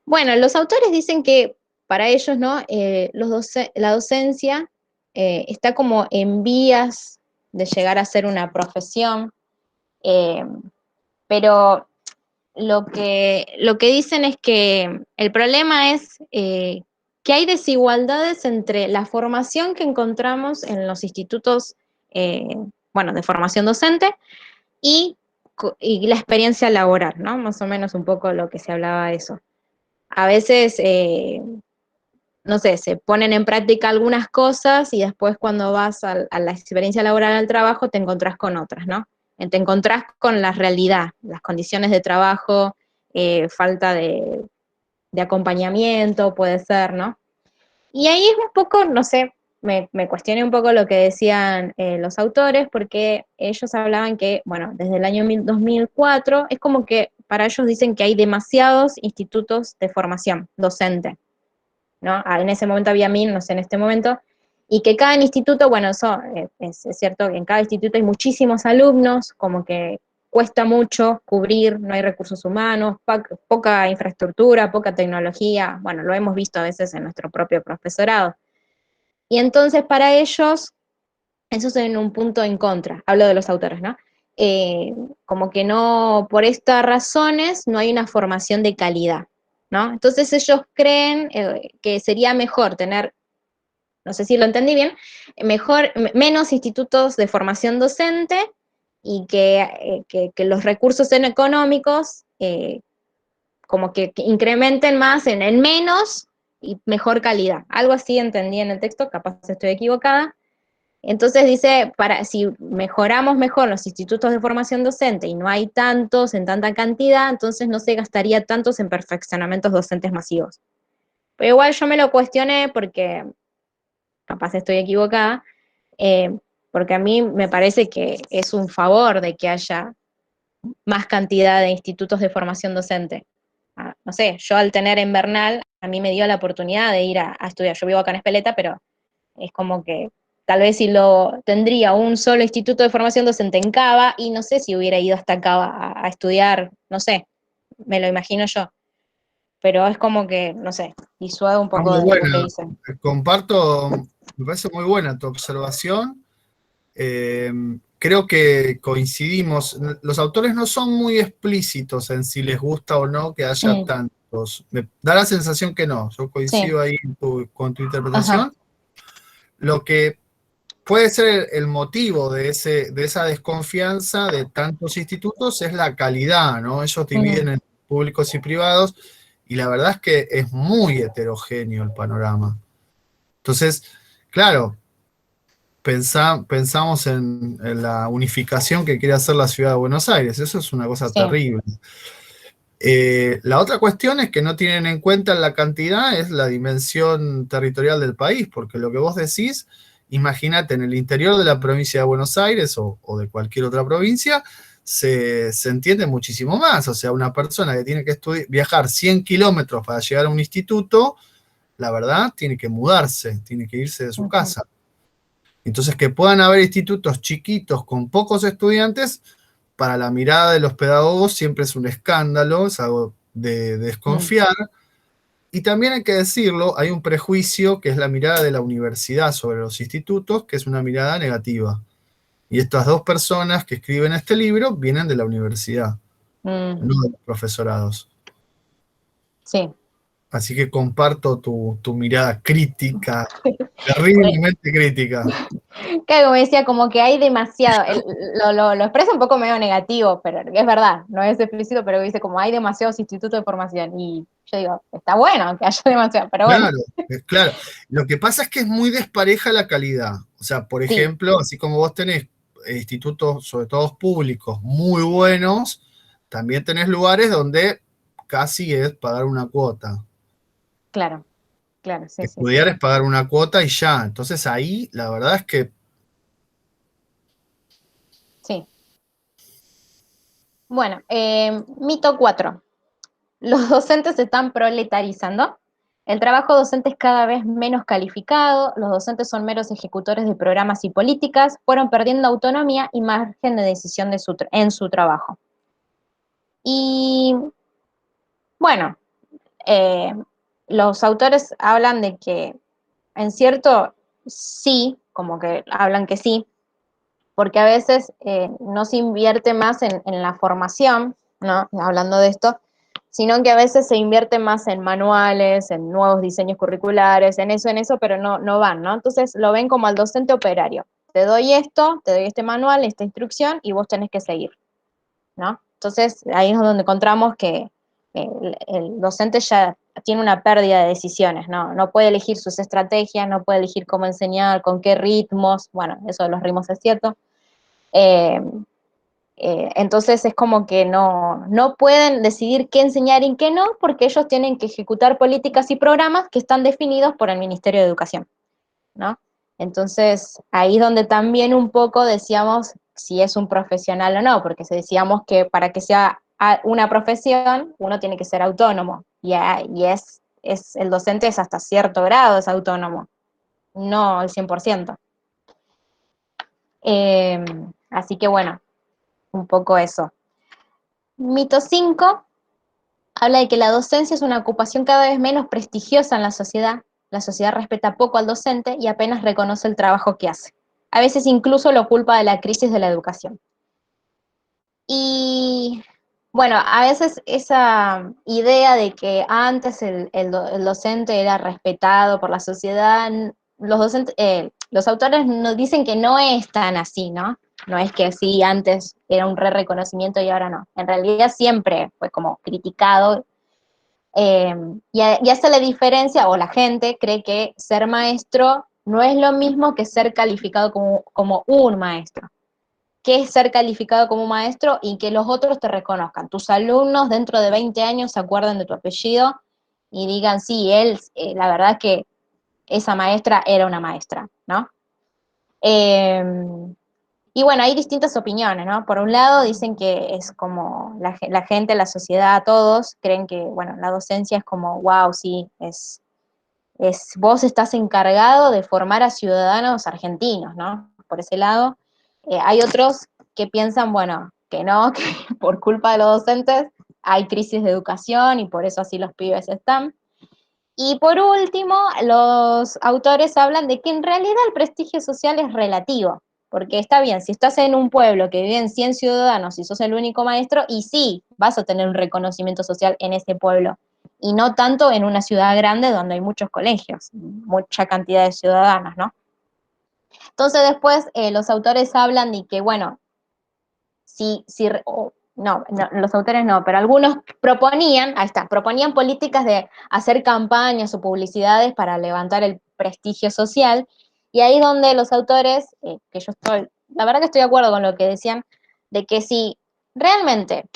Bueno, los autores dicen que para ellos, ¿no? La docencia está como en vías de llegar a ser una profesión, pero lo que dicen es que el problema es que hay desigualdades entre la formación que encontramos en los institutos, de formación docente y la experiencia laboral, ¿no? Más o menos un poco lo que se hablaba de eso. A veces, no sé, se ponen en práctica algunas cosas y después cuando vas a la experiencia laboral al trabajo te encontrás con otras, ¿no? Te encontrás con la realidad, las condiciones de trabajo, falta de acompañamiento, puede ser, ¿no? Y ahí es un poco, no sé, me cuestioné un poco lo que decían los autores, porque ellos hablaban que, bueno, desde el año 2004, es como que para ellos dicen que hay demasiados institutos de formación docente, ¿no? En ese momento había 1000, no sé, en este momento, y que cada instituto, bueno, eso es cierto que en cada instituto hay muchísimos alumnos, como que cuesta mucho cubrir, no hay recursos humanos, poca infraestructura, poca tecnología, bueno, lo hemos visto a veces en nuestro propio profesorado. Y entonces para ellos, eso es en un punto en contra, hablo de los autores, ¿no? Como que no, por estas razones, no hay una formación de calidad, ¿no? Entonces ellos creen que sería mejor tener, no sé si lo entendí bien, menos institutos de formación docente y que los recursos económicos como que incrementen más en menos y mejor calidad. Algo así entendí en el texto, capaz estoy equivocada. Entonces dice, si mejoramos mejor los institutos de formación docente y no hay tantos en tanta cantidad, entonces no se gastaría tantos en perfeccionamientos docentes masivos. Pero igual yo me lo cuestioné porque capaz estoy equivocada, porque a mí me parece que es un favor de que haya más cantidad de institutos de formación docente. No sé, yo al tener en Bernal, a mí me dio la oportunidad de ir a estudiar. Yo vivo acá en Espeleta, pero es como que tal vez si lo tendría un solo instituto de formación docente en Cava, y no sé si hubiera ido hasta Cava a estudiar, no sé, me lo imagino yo. Pero es como que, no sé, disuade un poco Muy de lo que buena. dicen. Comparto, me parece muy buena tu observación. Creo que coincidimos. Los autores no son muy explícitos en si les gusta o no que haya tantos. Me da la sensación que no. Yo coincido ahí con tu interpretación. Ajá. Lo que puede ser el motivo de esa desconfianza de tantos institutos es la calidad, ¿no? Ellos dividen en públicos y privados, y la verdad es que es muy heterogéneo el panorama. Entonces, claro, pensamos en la unificación que quiere hacer la ciudad de Buenos Aires. Eso es una cosa terrible. La otra cuestión es que no tienen en cuenta la cantidad, es la dimensión territorial del país, porque lo que vos decís, imagínate, en el interior de la provincia de Buenos Aires o de cualquier otra provincia, se entiende muchísimo más. O sea, una persona que tiene que viajar 100 kilómetros para llegar a un instituto, la verdad, tiene que mudarse, tiene que irse de su casa. Entonces, que puedan haber institutos chiquitos con pocos estudiantes, para la mirada de los pedagogos siempre es un escándalo, es algo de desconfiar. Y también hay que decirlo, hay un prejuicio que es la mirada de la universidad sobre los institutos, que es una mirada negativa. Y estas dos personas que escriben este libro vienen de la universidad, no de los profesorados. Sí. Así que comparto tu mirada crítica, terriblemente crítica. Claro, como decía, como que hay demasiado, lo expresa un poco medio negativo, pero es verdad, no es explícito, pero dice como hay demasiados institutos de formación, y yo digo, está bueno que haya demasiado, pero bueno. Claro, claro. Lo que pasa es que es muy despareja la calidad. O sea, por ejemplo, así como vos tenés institutos, sobre todo públicos, muy buenos, también tenés lugares donde casi es pagar una cuota. Claro, claro, sí, sí. Estudiar es pagar una cuota y ya. Entonces ahí la verdad es que... Sí. Bueno, mito 4. Los docentes se están proletarizando. El trabajo docente es cada vez menos calificado, los docentes son meros ejecutores de programas y políticas, fueron perdiendo autonomía y margen de decisión en su trabajo. Y bueno, los autores hablan de que en cierto sí, como que hablan que sí, porque a veces no se invierte más en la formación, ¿no? Hablando de esto, sino que a veces se invierte más en manuales, en nuevos diseños curriculares, en eso, pero no van, ¿no? Entonces lo ven como al docente operario. Te doy esto, te doy este manual, esta instrucción, y vos tenés que seguir, ¿no? Entonces ahí es donde encontramos que el docente ya tiene una pérdida de decisiones, ¿no? No puede elegir sus estrategias, no puede elegir cómo enseñar, con qué ritmos, bueno, eso de los ritmos es cierto. Entonces es como que no pueden decidir qué enseñar y qué no, porque ellos tienen que ejecutar políticas y programas que están definidos por el Ministerio de Educación, ¿no? Entonces ahí es donde también un poco decíamos si es un profesional o no, porque decíamos que para que sea una profesión uno tiene que ser autónomo, y el docente es hasta cierto grado es autónomo, no el 100%. Así que bueno, un poco eso. Mito 5 habla de que la docencia es una ocupación cada vez menos prestigiosa en la sociedad respeta poco al docente y apenas reconoce el trabajo que hace. A veces incluso lo culpa de la crisis de la educación. Y bueno, a veces esa idea de que antes el docente era respetado por la sociedad, los autores nos dicen que no es tan así, ¿no? No es que sí, antes era un reconocimiento y ahora no. En realidad siempre fue como criticado. Y hace la diferencia, o la gente cree que ser maestro no es lo mismo que ser calificado como un maestro. ¿Qué es ser calificado como maestro? Y que los otros te reconozcan. Tus alumnos dentro de 20 años se acuerden de tu apellido y digan, sí, la verdad que esa maestra era una maestra, ¿no? Y bueno, hay distintas opiniones, ¿no? Por un lado dicen que es como la gente, la sociedad, todos creen que, bueno, la docencia es como, wow, sí, vos estás encargado de formar a ciudadanos argentinos, ¿no? Por ese lado. Hay otros que piensan, bueno, que no, que por culpa de los docentes hay crisis de educación y por eso así los pibes están. Y por último, los autores hablan de que en realidad el prestigio social es relativo, porque está bien, si estás en un pueblo que viven 100 ciudadanos y sos el único maestro, y sí, vas a tener un reconocimiento social en ese pueblo, y no tanto en una ciudad grande donde hay muchos colegios, mucha cantidad de ciudadanos, ¿no? Entonces después los autores hablan de que, bueno, los autores no, pero algunos proponían políticas de hacer campañas o publicidades para levantar el prestigio social, y ahí donde los autores, la verdad que estoy de acuerdo con lo que decían, de que si realmente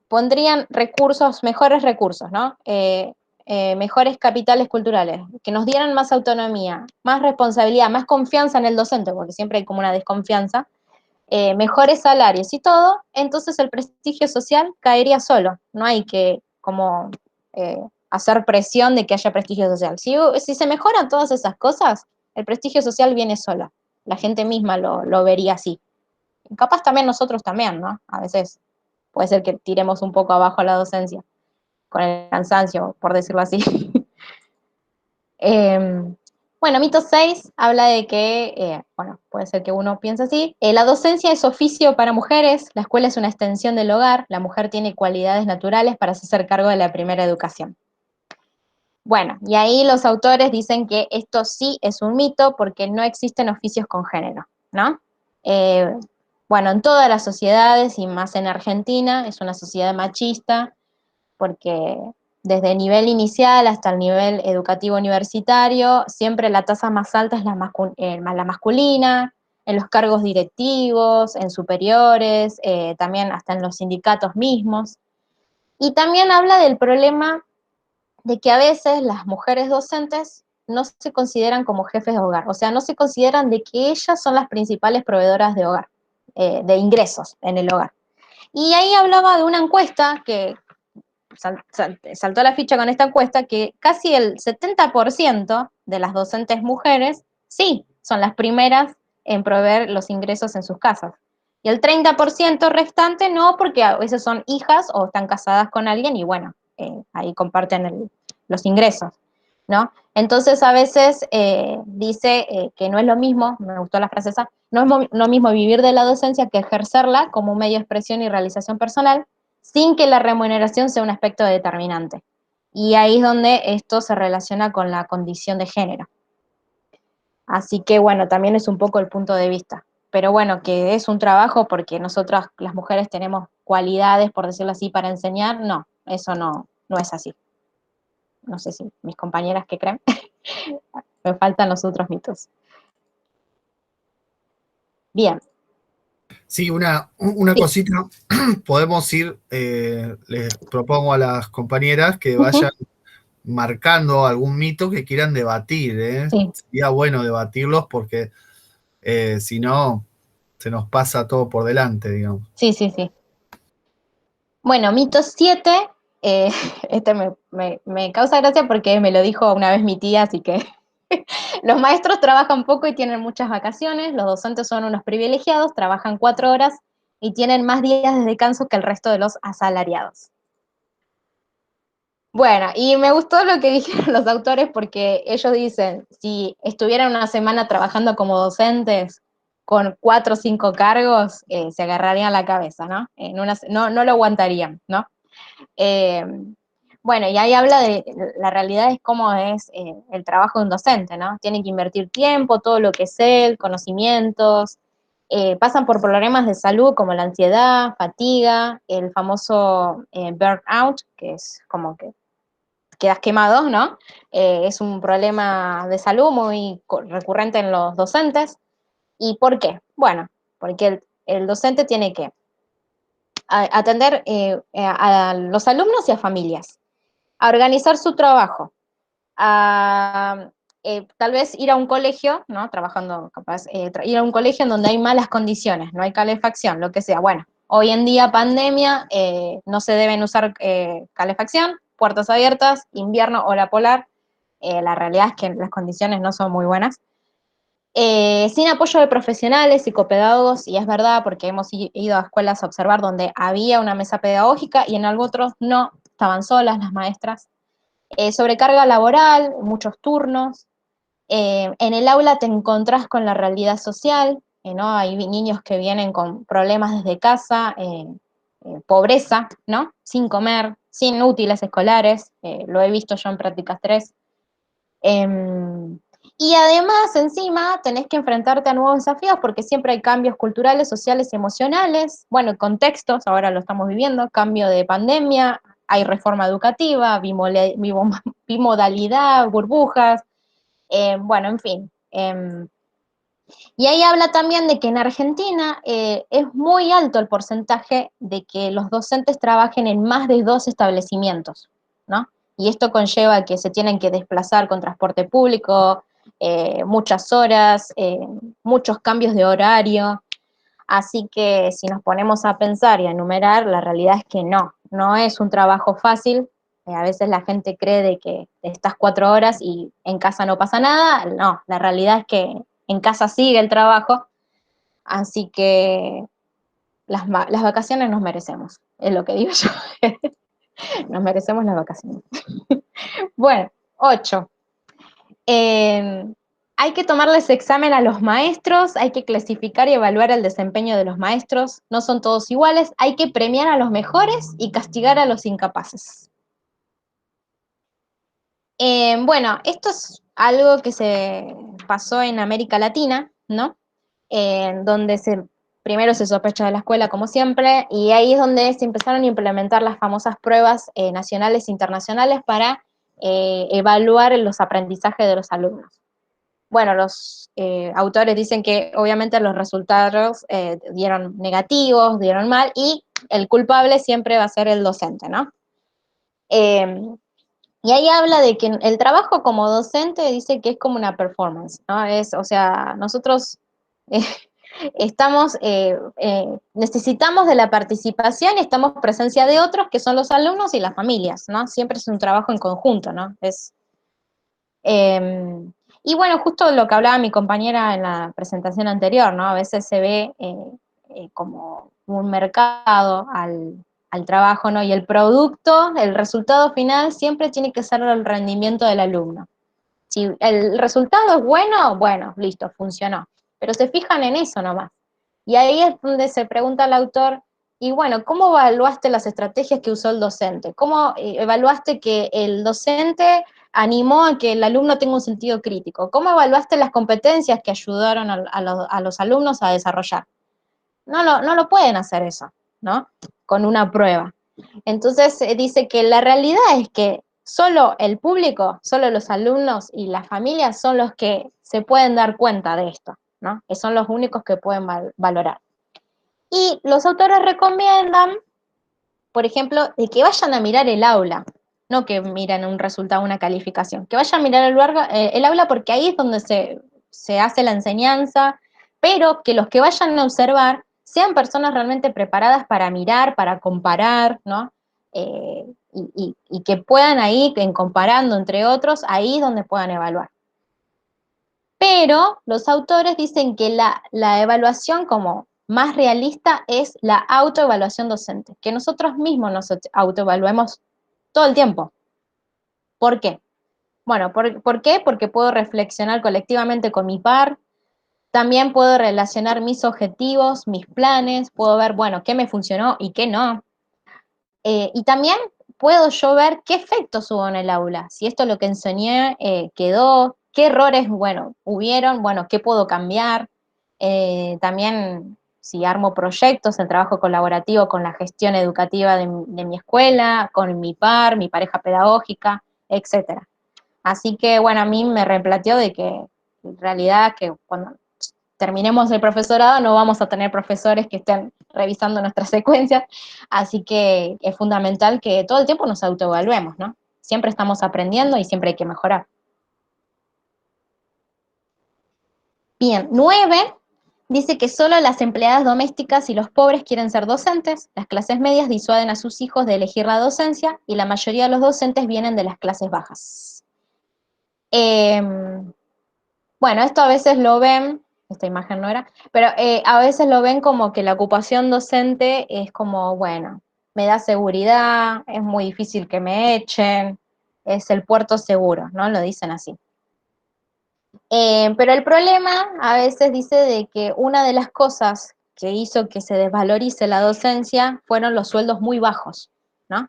pondrían mejores recursos, ¿no? Mejores capitales culturales, que nos dieran más autonomía, más responsabilidad, más confianza en el docente, porque siempre hay como una desconfianza, mejores salarios y todo, entonces el prestigio social caería solo. No hay que como hacer presión de que haya prestigio social. Si se mejoran todas esas cosas, el prestigio social viene solo. La gente misma lo vería así. Y capaz también nosotros también, ¿no? A veces puede ser que tiremos un poco abajo a la docencia, con el cansancio, por decirlo así. Bueno, mito 6 habla de que, bueno, puede ser que uno piense así, la docencia es oficio para mujeres, la escuela es una extensión del hogar, la mujer tiene cualidades naturales para hacer cargo de la primera educación. Bueno, y ahí los autores dicen que esto sí es un mito porque no existen oficios con género, ¿no? Bueno, en todas las sociedades y más en Argentina es una sociedad machista porque desde el nivel inicial hasta el nivel educativo universitario siempre la tasa más alta es la masculina, en los cargos directivos, en superiores, también hasta en los sindicatos mismos. Y también habla del problema de que a veces las mujeres docentes no se consideran como jefes de hogar, o sea, no se consideran de que ellas son las principales proveedoras de hogar, de ingresos en el hogar. Y ahí hablaba de una encuesta que saltó la ficha con esta encuesta, que casi el 70% de las docentes mujeres, sí, son las primeras en proveer los ingresos en sus casas. Y el 30% restante no, porque a veces son hijas o están casadas con alguien y bueno, ahí comparten los ingresos, ¿no? Entonces a veces dice que no es lo mismo, me gustó la frase esa, no es lo mismo vivir de la docencia que ejercerla como un medio de expresión y realización personal, sin que la remuneración sea un aspecto determinante. Y ahí es donde esto se relaciona con la condición de género. Así que bueno, también es un poco el punto de vista. Pero bueno, que es un trabajo porque nosotras las mujeres tenemos cualidades, por decirlo así, para enseñar, no, eso no es así. No sé si mis compañeras que creen, me faltan los otros mitos. Bien. Sí, una cosita, podemos ir, les propongo a las compañeras que vayan marcando algún mito que quieran debatir, ¿eh? Sí. Sería bueno debatirlos porque si no, se nos pasa todo por delante, digamos. Sí. Bueno, mito 7, este me causa gracia porque me lo dijo una vez mi tía, así que los maestros trabajan poco y tienen muchas vacaciones, los docentes son unos privilegiados, trabajan 4 horas y tienen más días de descanso que el resto de los asalariados. Bueno, y me gustó lo que dijeron los autores porque ellos dicen, si estuvieran una semana trabajando como docentes con 4 o 5 cargos, se agarrarían la cabeza, ¿no? No lo aguantarían, ¿no? Bueno, y ahí habla de, la realidad es cómo es el trabajo de un docente, ¿no? Tienen que invertir tiempo, todo lo que es él, conocimientos, pasan por problemas de salud como la ansiedad, fatiga, el famoso burnout, que es como que quedas quemado, ¿no? Es un problema de salud muy recurrente en los docentes. ¿Y por qué? Bueno, porque el docente tiene que atender a los alumnos y a familias, a organizar su trabajo, a tal vez ir a un colegio, ¿no? Trabajando, capaz, ir a un colegio en donde hay malas condiciones, no hay calefacción, lo que sea. Bueno, hoy en día, pandemia, no se deben usar calefacción, puertas abiertas, invierno, ola polar. La realidad es que las condiciones no son muy buenas. Sin apoyo de profesionales, psicopedagogos, y es verdad porque hemos ido a escuelas a observar donde había una mesa pedagógica y en otros no, estaban solas las maestras. Sobrecarga laboral, muchos turnos. En el aula te encontrás con la realidad social, ¿no? Hay niños que vienen con problemas desde casa, pobreza, ¿no? Sin comer, sin útiles escolares, lo he visto yo en prácticas 3. Y además, encima, tenés que enfrentarte a nuevos desafíos porque siempre hay cambios culturales, sociales y emocionales. Bueno, contextos, ahora lo estamos viviendo, cambio de pandemia, hay reforma educativa, bimodalidad, burbujas, bueno, en fin. Y ahí habla también de que en Argentina es muy alto el porcentaje de que los docentes trabajen en más de 2 establecimientos, ¿no? Y esto conlleva que se tienen que desplazar con transporte público, muchas horas, muchos cambios de horario. Así que si nos ponemos a pensar y a enumerar, la realidad es que no es un trabajo fácil. A veces la gente cree de que estás 4 horas y en casa no pasa nada. No, la realidad es que en casa sigue el trabajo. Así que, las vacaciones nos merecemos, es lo que digo yo. Nos merecemos las vacaciones. Bueno, 8. Hay que tomarles examen a los maestros, hay que clasificar y evaluar el desempeño de los maestros, no son todos iguales, hay que premiar a los mejores y castigar a los incapaces. Bueno, esto es algo que se pasó en América Latina, ¿no? Donde primero se sospecha de la escuela, como siempre, y ahí es donde se empezaron a implementar las famosas pruebas nacionales e internacionales para evaluar los aprendizajes de los alumnos. Bueno, los autores dicen que obviamente los resultados dieron negativos, dieron mal, y el culpable siempre va a ser el docente, ¿no? Y ahí habla de que el trabajo como docente dice que es como una performance, ¿no? O sea, nosotros necesitamos de la participación y estamos presencia de otros, que son los alumnos y las familias, ¿no? Siempre es un trabajo en conjunto, ¿no? Y bueno, justo lo que hablaba mi compañera en la presentación anterior, ¿no? A veces se ve como un mercado al trabajo, ¿no? Y el producto, el resultado final siempre tiene que ser el rendimiento del alumno. Si el resultado es bueno, bueno, listo, funcionó. Pero se fijan en eso nomás. Y ahí es donde se pregunta al autor, y bueno, ¿cómo evaluaste las estrategias que usó el docente? ¿Cómo evaluaste que el docente animó a que el alumno tenga un sentido crítico? ¿Cómo evaluaste las competencias que ayudaron a los alumnos a desarrollar? No lo pueden hacer eso, ¿no? Con una prueba. Entonces dice que la realidad es que solo el público, solo los alumnos y las familias son los que se pueden dar cuenta de esto, ¿no? Que son los únicos que pueden valorar. Y los autores recomiendan, por ejemplo, de que vayan a mirar el aula, no que miren un resultado, una calificación, que vayan a mirar el aula porque ahí es donde se hace la enseñanza, pero que los que vayan a observar sean personas realmente preparadas para mirar, para comparar, ¿no? Y que puedan ahí, en comparando entre otros, ahí es donde puedan evaluar. Pero los autores dicen que la evaluación como más realista es la autoevaluación docente, que nosotros mismos nos autoevaluemos todo el tiempo. ¿Por qué? Bueno, ¿por qué? Porque puedo reflexionar colectivamente con mi par, también puedo relacionar mis objetivos, mis planes, puedo ver, bueno, qué me funcionó y qué no. Y también puedo yo ver qué efectos hubo en el aula, si esto lo que enseñé quedó, qué errores, bueno, hubieron, bueno, qué puedo cambiar. También si armo proyectos, el trabajo colaborativo con la gestión educativa de mi escuela, con mi par, mi pareja pedagógica, etc. Así que, bueno, a mí me replanteó de que en realidad que cuando terminemos el profesorado no vamos a tener profesores que estén revisando nuestras secuencias, así que es fundamental que todo el tiempo nos autoevaluemos, ¿no? Siempre estamos aprendiendo y siempre hay que mejorar. Bien, 9 dice que solo las empleadas domésticas y los pobres quieren ser docentes, las clases medias disuaden a sus hijos de elegir la docencia y la mayoría de los docentes vienen de las clases bajas. Bueno, esto a veces lo ven, esta imagen no era, pero a veces lo ven como que la ocupación docente es como, bueno, me da seguridad, es muy difícil que me echen, es el puerto seguro, ¿no? Lo dicen así. Pero el problema a veces dice de que una de las cosas que hizo que se desvalorice la docencia fueron los sueldos muy bajos, ¿no?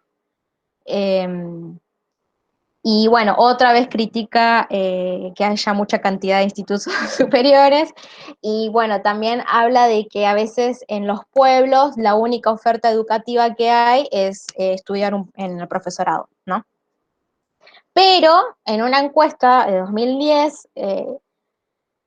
Y bueno, otra vez critica que haya mucha cantidad de institutos superiores y bueno, también habla de que a veces en los pueblos la única oferta educativa que hay es estudiar en el profesorado, ¿no? Pero en una encuesta de 2010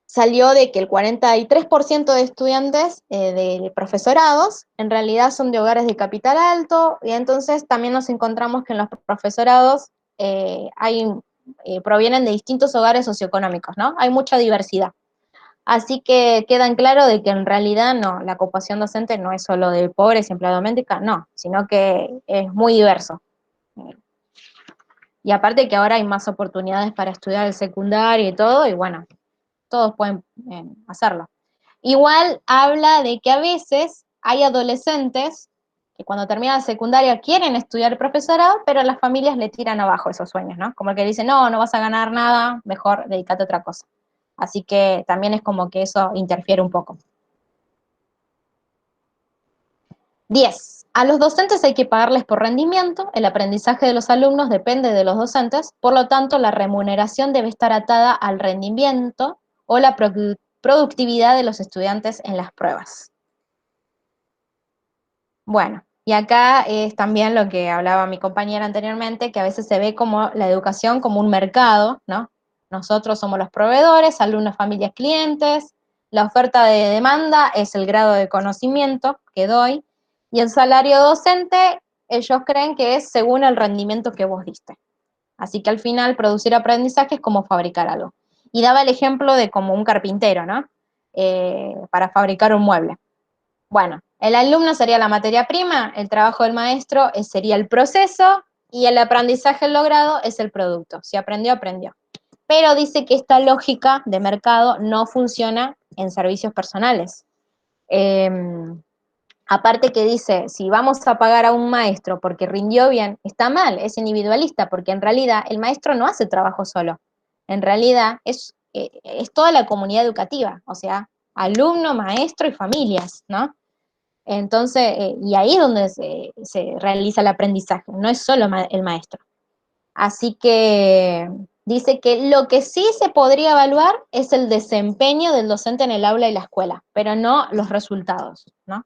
salió de que el 43% de estudiantes de profesorados en realidad son de hogares de capital alto y entonces también nos encontramos que en los profesorados provienen de distintos hogares socioeconómicos, ¿no? Hay mucha diversidad. Así que queda en claro de que en realidad no, la ocupación docente no es solo de pobres y empleada doméstica, no, sino que es muy diverso. Y aparte que ahora hay más oportunidades para estudiar el secundario y todo, y bueno, todos pueden hacerlo. Igual habla de que a veces hay adolescentes que cuando terminan la secundaria quieren estudiar profesorado, pero las familias le tiran abajo esos sueños, ¿no? Como que dicen, no, no vas a ganar nada, mejor dedícate a otra cosa. Así que también es como que eso interfiere un poco. 10. A los docentes hay que pagarles por rendimiento, el aprendizaje de los alumnos depende de los docentes, por lo tanto la remuneración debe estar atada al rendimiento o la productividad de los estudiantes en las pruebas. Bueno, y acá es también lo que hablaba mi compañera anteriormente, que a veces se ve como la educación como un mercado, ¿no? Nosotros somos los proveedores, alumnos, familias, clientes, la oferta de demanda es el grado de conocimiento que doy, y el salario docente, ellos creen que es según el rendimiento que vos diste. Así que al final producir aprendizaje es como fabricar algo. Y daba el ejemplo de como un carpintero, ¿no? Para fabricar un mueble. Bueno, el alumno sería la materia prima, el trabajo del maestro sería el proceso y el aprendizaje logrado es el producto. Si aprendió, aprendió. Pero dice que esta lógica de mercado no funciona en servicios personales. Aparte que dice, si vamos a pagar a un maestro porque rindió bien, está mal, es individualista, porque en realidad el maestro no hace trabajo solo. En realidad es toda la comunidad educativa, o sea, alumno, maestro y familias, ¿no? Entonces, y ahí es donde se realiza el aprendizaje, no es solo el maestro. Así que dice que lo que sí se podría evaluar es el desempeño del docente en el aula y la escuela, pero no los resultados, ¿no?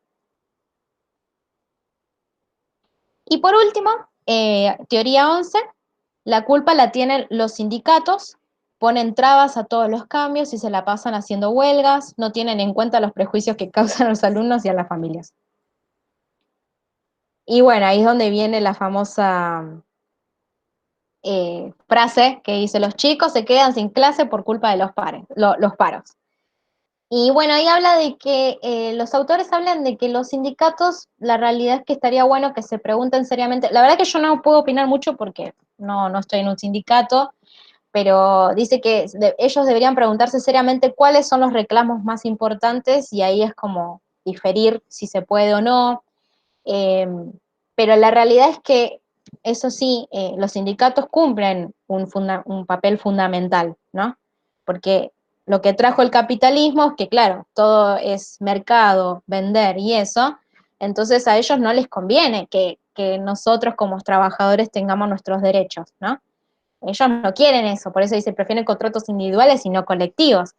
Y por último, teoría 11, la culpa la tienen los sindicatos, ponen trabas a todos los cambios y se la pasan haciendo huelgas, no tienen en cuenta los prejuicios que causan a los alumnos y a las familias. Y bueno, ahí es donde viene la famosa frase que dice, los chicos se quedan sin clase por culpa de los paros. Y bueno, ahí habla de que los autores hablan de que los sindicatos, la realidad es que estaría bueno que se pregunten seriamente, la verdad que yo no puedo opinar mucho porque no estoy en un sindicato, pero dice que ellos deberían preguntarse seriamente cuáles son los reclamos más importantes y ahí es como diferir si se puede o no. Pero la realidad es que, eso sí, los sindicatos cumplen un papel fundamental, ¿no? Porque lo que trajo el capitalismo es que, claro, todo es mercado, vender y eso, entonces a ellos no les conviene que nosotros como trabajadores tengamos nuestros derechos, ¿no? Ellos no quieren eso, por eso dice, prefieren contratos individuales y no colectivos.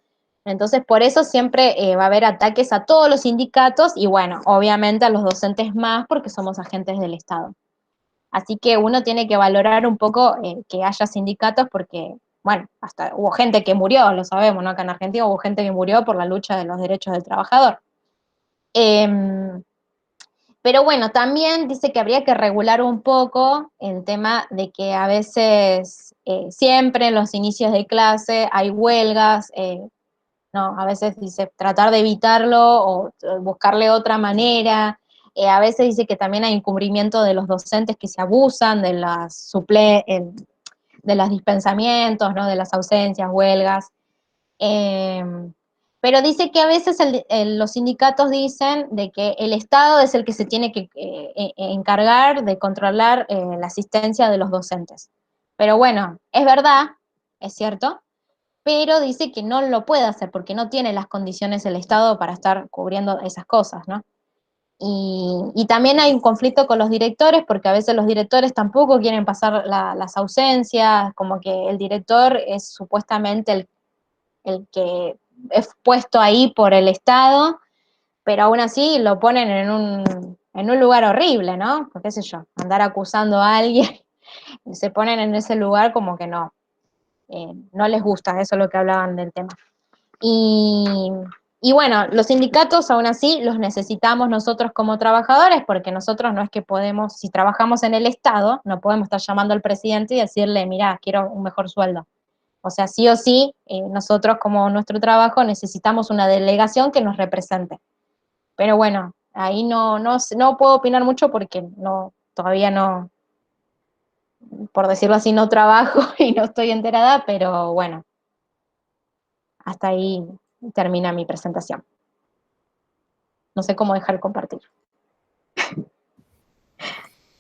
Entonces, por eso siempre va a haber ataques a todos los sindicatos y, bueno, obviamente a los docentes más porque somos agentes del Estado. Así que uno tiene que valorar un poco que haya sindicatos porque, bueno, hasta hubo gente que murió, lo sabemos, ¿no? Acá en Argentina hubo gente que murió por la lucha de los derechos del trabajador. Pero bueno, también dice que habría que regular un poco el tema de que a veces, siempre en los inicios de clase hay huelgas, no, a veces dice tratar de evitarlo o buscarle otra manera. A veces dice que también hay encubrimiento de los docentes que se abusan de de los dispensamientos, ¿no? De las ausencias, huelgas. Pero dice que a veces los sindicatos dicen de que el Estado es el que se tiene que encargar de controlar la asistencia de los docentes. Pero bueno, es verdad, es cierto, pero dice que no lo puede hacer porque no tiene las condiciones el Estado para estar cubriendo esas cosas, ¿no? Y también hay un conflicto con los directores porque a veces los directores tampoco quieren pasar las ausencias, como que el director es supuestamente el que es puesto ahí por el Estado, pero aún así lo ponen en un lugar horrible, ¿no? Qué sé yo, andar acusando a alguien, y se ponen en ese lugar como que no les gusta, eso es lo que hablaban del tema. Y bueno, los sindicatos aún así los necesitamos nosotros como trabajadores, porque nosotros no es que podemos, si trabajamos en el Estado, no podemos estar llamando al presidente y decirle, mirá, quiero un mejor sueldo. O sea, sí o sí, nosotros como nuestro trabajo necesitamos una delegación que nos represente. Pero bueno, ahí no puedo opinar mucho porque todavía no, por decirlo así, no trabajo y no estoy enterada, pero bueno, hasta ahí termina mi presentación. No sé cómo dejar de compartir.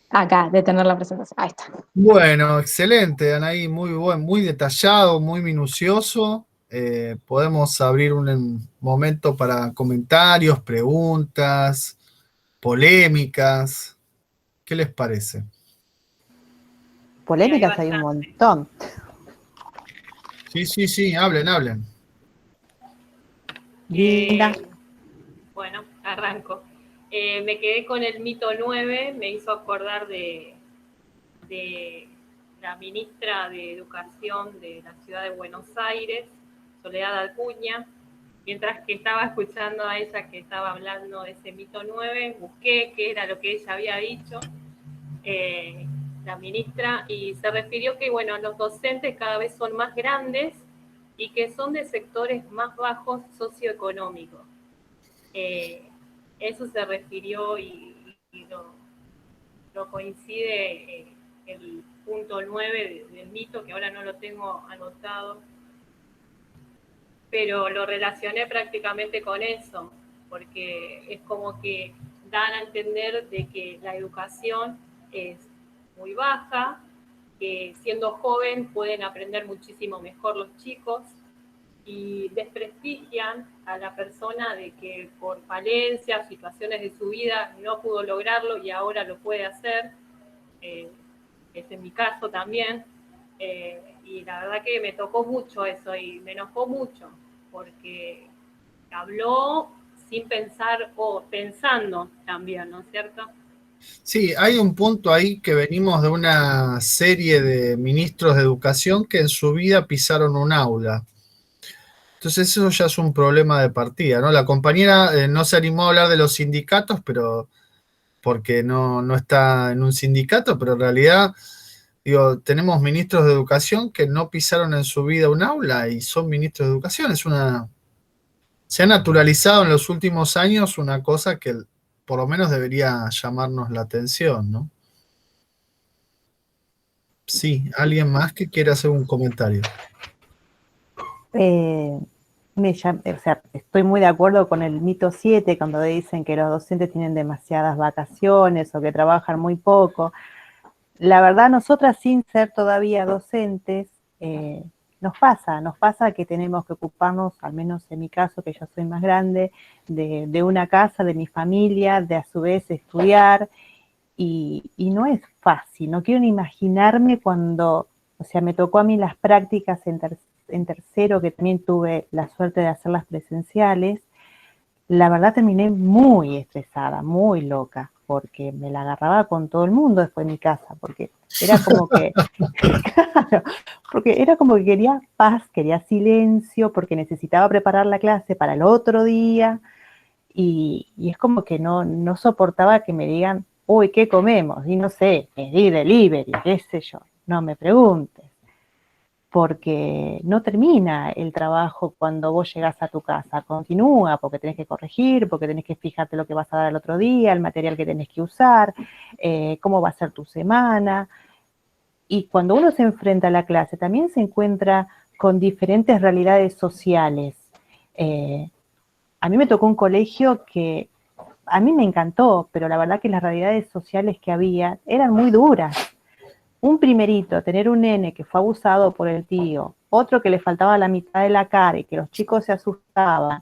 Acá, detener la presentación. Ahí está. Bueno, excelente, Anaí, muy detallado, muy minucioso. Podemos abrir un momento para comentarios, preguntas, polémicas. ¿Qué les parece? Polémicas hay un montón. Sí, hablen. Linda. Bueno, arranco. Me quedé con el mito 9, me hizo acordar de la ministra de Educación de la ciudad de Buenos Aires, Soledad Acuña. Mientras que estaba escuchando a ella que estaba hablando de ese mito 9, busqué qué era lo que ella había dicho, la ministra, y se refirió que, bueno, los docentes cada vez son más grandes y que son de sectores más bajos socioeconómicos. Eso se refirió y lo coincide el punto 9 del mito, que ahora no lo tengo anotado, pero lo relacioné prácticamente con eso, porque es como que dan a entender de que la educación es muy baja, que siendo joven pueden aprender muchísimo mejor los chicos, y desprestigian a la persona de que por falencias, situaciones de su vida no pudo lograrlo y ahora lo puede hacer. Es en mi caso también. Y la verdad que me tocó mucho eso y me enojó mucho porque habló sin pensar o pensando también, ¿no es cierto? Sí, hay un punto ahí que venimos de una serie de ministros de educación que en su vida pisaron un aula. Entonces eso ya es un problema de partida, ¿no? La compañera no se animó a hablar de los sindicatos, pero porque no está en un sindicato, pero en realidad, digo, tenemos ministros de educación que no pisaron en su vida un aula y son ministros de educación. Se ha naturalizado en los últimos años una cosa que por lo menos debería llamarnos la atención, ¿no? Sí, ¿alguien más que quiera hacer un comentario? O sea, estoy muy de acuerdo con el mito 7 cuando dicen que los docentes tienen demasiadas vacaciones o que trabajan muy poco. La verdad, nosotras sin ser todavía docentes, nos pasa que tenemos que ocuparnos, al menos en mi caso, que yo soy más grande, de una casa, de mi familia, de a su vez estudiar, y no es fácil. No quiero ni imaginarme cuando, o sea, me tocó a mí las prácticas en tercero, que también tuve la suerte de hacerlas presenciales. La verdad terminé muy estresada, muy loca, porque me la agarraba con todo el mundo después de mi casa, porque era como que, claro, porque era como que quería paz, quería silencio, porque necesitaba preparar la clase para el otro día, y es como que no soportaba que me digan, uy, ¿qué comemos? Y no sé, pedí delivery, qué sé yo, no me preguntes, porque no termina el trabajo cuando vos llegás a tu casa, continúa, porque tenés que corregir, porque tenés que fijarte lo que vas a dar el otro día, el material que tenés que usar, cómo va a ser tu semana. Y cuando uno se enfrenta a la clase, también se encuentra con diferentes realidades sociales. A mí me tocó un colegio que a mí me encantó, pero la verdad que las realidades sociales que había eran muy duras. Un primerito, tener un nene que fue abusado por el tío, otro que le faltaba la mitad de la cara y que los chicos se asustaban,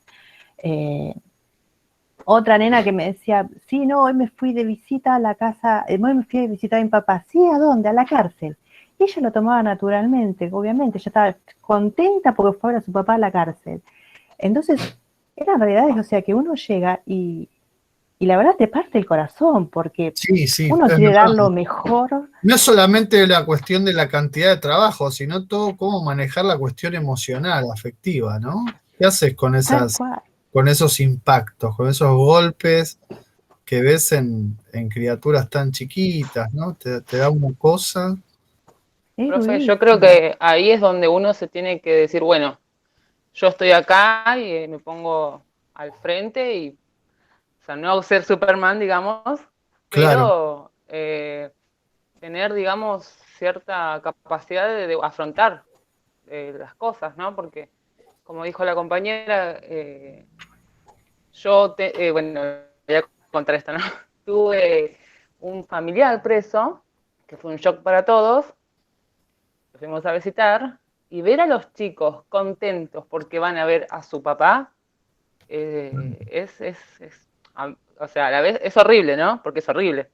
otra nena que me decía, sí, no, hoy me fui de visita a la casa, hoy me fui de visita a mi papá, sí, ¿a dónde? A la cárcel. Y ella lo tomaba naturalmente, obviamente, ella estaba contenta porque fue a ver a su papá a la cárcel. Entonces, eran realidades, o sea, que uno llega y la verdad te parte el corazón, porque Sí, uno es quiere verdad. dar lo mejor. No es solamente la cuestión de la cantidad de trabajo, sino todo cómo manejar la cuestión emocional, afectiva, ¿no? ¿Qué haces con Tal cual. con esos impactos, con esos golpes que ves en criaturas tan chiquitas, ¿no? Te da una cosa. Profe, yo creo que ahí es donde uno se tiene que decir, bueno, yo estoy acá y me pongo al frente y, o sea, no ser Superman, digamos, Claro. pero tener, digamos, cierta capacidad de afrontar las cosas, ¿no? Porque, como dijo la compañera, bueno, voy a contar esto, ¿no? Tuve un familiar preso, que fue un shock para todos, lo fuimos a visitar, y ver a los chicos contentos porque van a ver a su papá, o sea, a la vez es horrible, ¿no? Porque es horrible.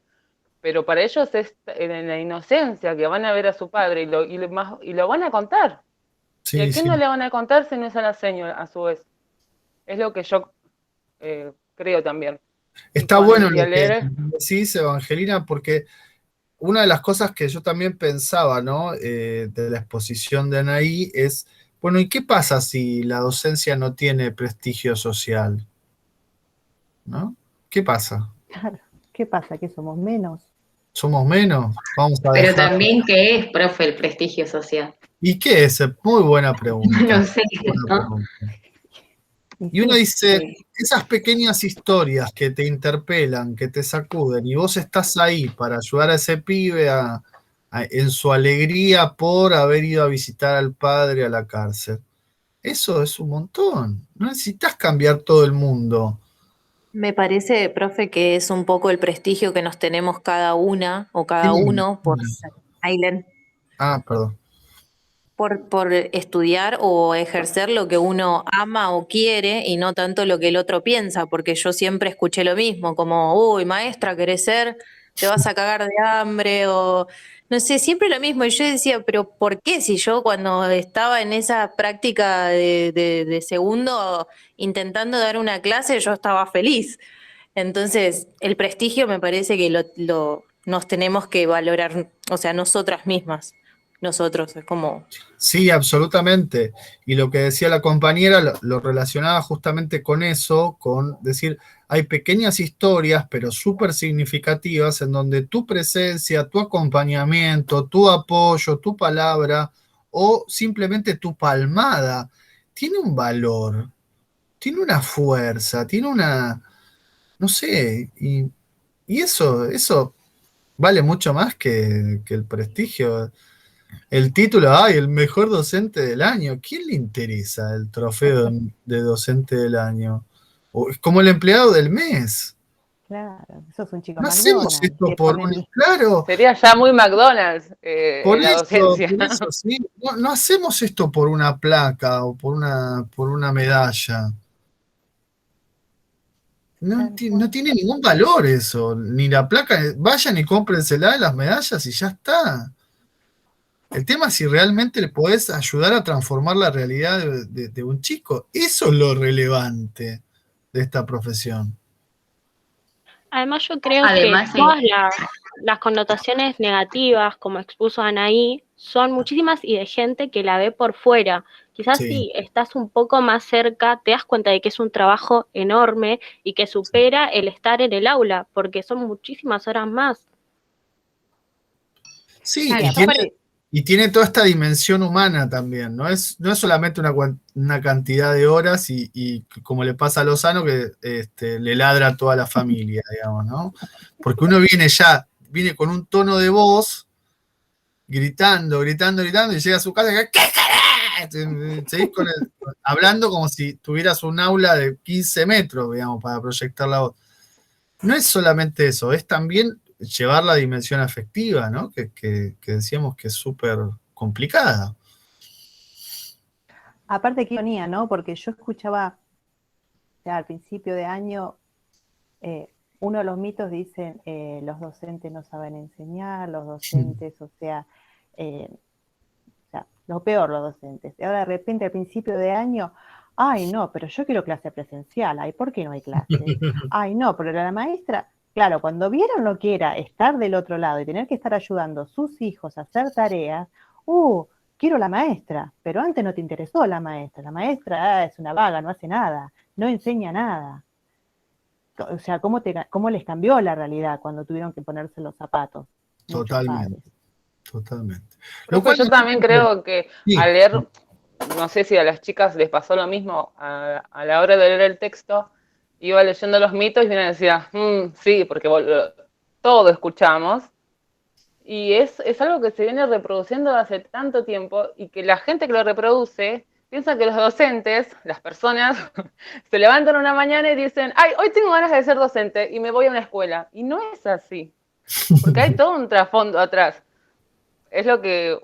Pero para ellos es en la inocencia que van a ver a su padre y lo van a contar. ¿Y a Sí, quién sí. no le van a contar si no es a la señora, a su vez? Es lo que yo creo también. Y Está cuando bueno fui a lo que leer, decís, Evangelina, porque una de las cosas que yo también pensaba, ¿no? De la exposición de Anaí es, bueno, ¿y qué pasa si la docencia no tiene prestigio social? ¿No? ¿Qué pasa? Claro, ¿qué pasa? ¿Que somos menos? ¿Somos menos? Vamos a Pero dejar. también, ¿qué es, profe, el prestigio social? ¿Y qué es? Muy buena pregunta. No sé, Buena ¿no? pregunta. Y Y uno sí, dice, esas pequeñas historias que te interpelan, que te sacuden, y vos estás ahí para ayudar a ese pibe en su alegría por haber ido a visitar al padre a la cárcel. Eso es un montón. No necesitas cambiar todo el mundo. Me parece, profe, que es un poco el prestigio que nos tenemos cada una o cada ¿Quién uno por ser, Ailen, Ah, perdón. por estudiar o ejercer lo que uno ama o quiere y no tanto lo que el otro piensa, porque yo siempre escuché lo mismo, como, uy, maestra, ¿querés ser? Te vas a cagar de hambre o no sé, siempre lo mismo. Y yo decía, pero ¿por qué si yo cuando estaba en esa práctica de segundo intentando dar una clase, yo estaba feliz? Entonces, el prestigio me parece que nos tenemos que valorar, o sea, nosotras mismas, nosotros, es como... Sí, absolutamente. Y lo que decía la compañera lo relacionaba justamente con eso, con decir, hay pequeñas historias, pero súper significativas, en donde tu presencia, tu acompañamiento, tu apoyo, tu palabra o simplemente tu palmada, tiene un valor, tiene una fuerza, tiene una, no sé, y eso vale mucho más que el prestigio. El título, ay, el mejor docente del año. ¿Quién le interesa el trofeo de docente del año? O es como el empleado del mes. claro, sos un chico No hacemos McDonald's, esto te por ponen un. Claro, sería ya muy McDonald's por la docencia. eso, sí. No hacemos esto por una placa o por una medalla. No, tal no cual. tiene ningún valor eso. Ni la placa. Vayan y cómprensela las medallas y ya está. El tema es si realmente le podés ayudar a transformar la realidad de un chico. Eso es lo relevante de esta profesión. Además, yo creo que Además, todas las connotaciones negativas, como expuso Anaí, son muchísimas y de gente que la ve por fuera. Quizás Sí. si estás un poco más cerca, te das cuenta de que es un trabajo enorme y que supera el estar en el aula, porque son muchísimas horas más. Sí, Y y aparte, tiene toda esta dimensión humana también. No es solamente una cantidad de horas y como le pasa a Lozano que le ladra a toda la familia, digamos, ¿no? Porque uno viene con un tono de voz gritando y llega a su casa y ¿qué querés? Seguís hablando como si tuvieras un aula de 15 metros, digamos, para proyectar la voz. No es solamente eso, es también llevar la dimensión afectiva, ¿no? Que decíamos que es súper complicada. aparte qué ironía, ¿no? Porque yo escuchaba, o sea, al principio de año, uno de los mitos dicen, los docentes no saben enseñar, los docentes, o sea, lo peor los docentes. Y ahora de repente al principio de año, ay no, pero yo quiero clase presencial, ay, ¿por qué no hay clase? Ay no, pero la maestra, claro, cuando vieron lo que era estar del otro lado y tener que estar ayudando a sus hijos a hacer tareas, quiero la maestra, pero antes no te interesó la maestra es una vaga, no hace nada, no enseña nada. O sea, ¿cómo les cambió la realidad cuando tuvieron que ponerse los zapatos? Totalmente, totalmente. Lo cual yo también creo que sí. al leer, no sé si a las chicas les pasó lo mismo, a la hora de leer el texto, iba leyendo los mitos y una decía, sí, porque todo escuchamos. Y es algo que se viene reproduciendo hace tanto tiempo y que la gente que lo reproduce piensa que los docentes, las personas, se levantan una mañana y dicen, ay, hoy tengo ganas de ser docente y me voy a una escuela. Y no es así, porque hay todo un trasfondo atrás. Es lo que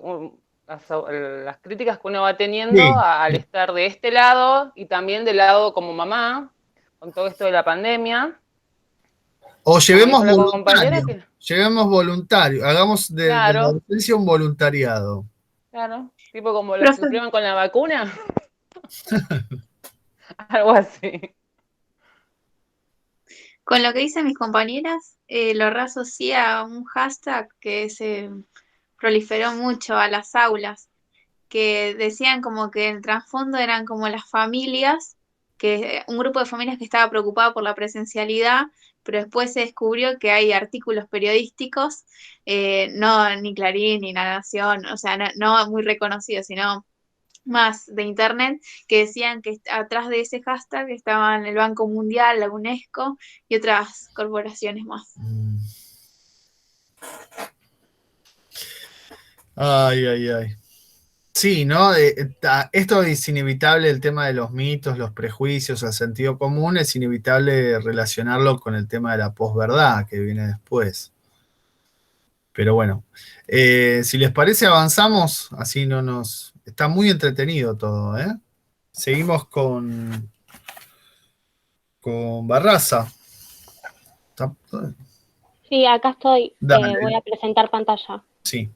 las críticas que uno va teniendo Sí. al estar de este lado y también del lado como mamá, con todo esto de la pandemia. O llevemos Como dijo la compañera voluntario, llevemos voluntario, hagamos de la Claro, docencia un voluntariado. claro, tipo como los que se prueban con la vacuna. Algo así. Con lo que dicen mis compañeras, lo reasocia a un hashtag que se proliferó mucho a las aulas, que decían como que el trasfondo eran como las familias, que un grupo de familias que estaba preocupado por la presencialidad, pero después se descubrió que hay artículos periodísticos, no ni Clarín ni La Nación, o sea, no muy reconocidos, sino más de internet, que decían que atrás de ese hashtag estaban el Banco Mundial, la UNESCO y otras corporaciones más. Ay, ay, ay. Sí, ¿no? Esto es inevitable, el tema de los mitos, los prejuicios, el sentido común, es inevitable relacionarlo con el tema de la posverdad que viene después. Pero bueno, si les parece avanzamos, así no nos... Está muy entretenido todo, ¿eh? Seguimos con Barraza. Sí, acá estoy. Dale. Voy a presentar pantalla. Sí.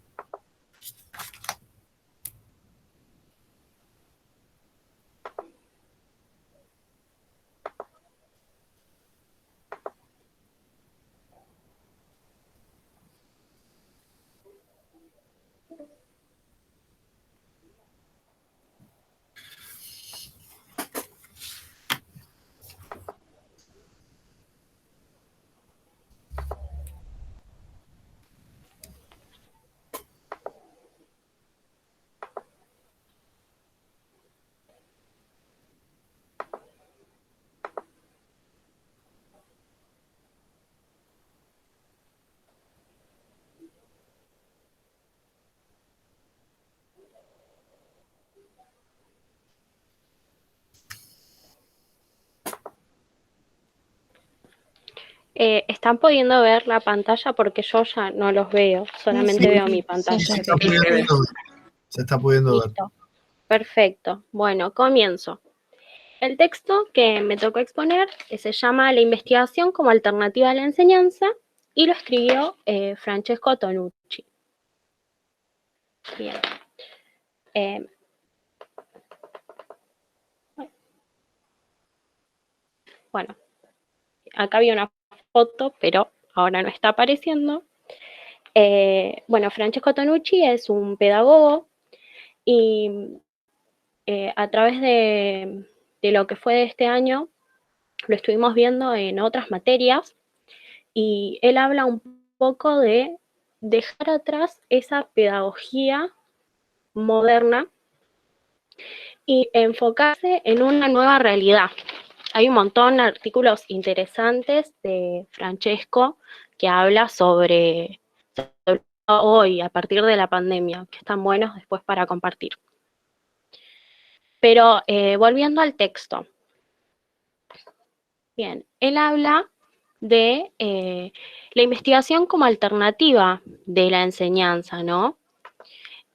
¿Están pudiendo ver la pantalla? Porque yo ya no los veo, solamente veo mi pantalla. Se está pudiendo ver. Listo. Perfecto. Bueno, comienzo. El texto que me tocó exponer se llama La investigación como alternativa a la enseñanza y lo escribió Francesco Tonucci. Bien. Bueno, acá había una foto, pero ahora no está apareciendo. Bueno, Francesco Tonucci es un pedagogo y a través de lo que fue de este año, lo estuvimos viendo en otras materias y él habla un poco de dejar atrás esa pedagogía moderna y enfocarse en una nueva realidad. Hay un montón de artículos interesantes de Francesco que habla sobre hoy, a partir de la pandemia, que están buenos después para compartir. Pero volviendo al texto. Bien, él habla de la investigación como alternativa de la enseñanza, ¿no?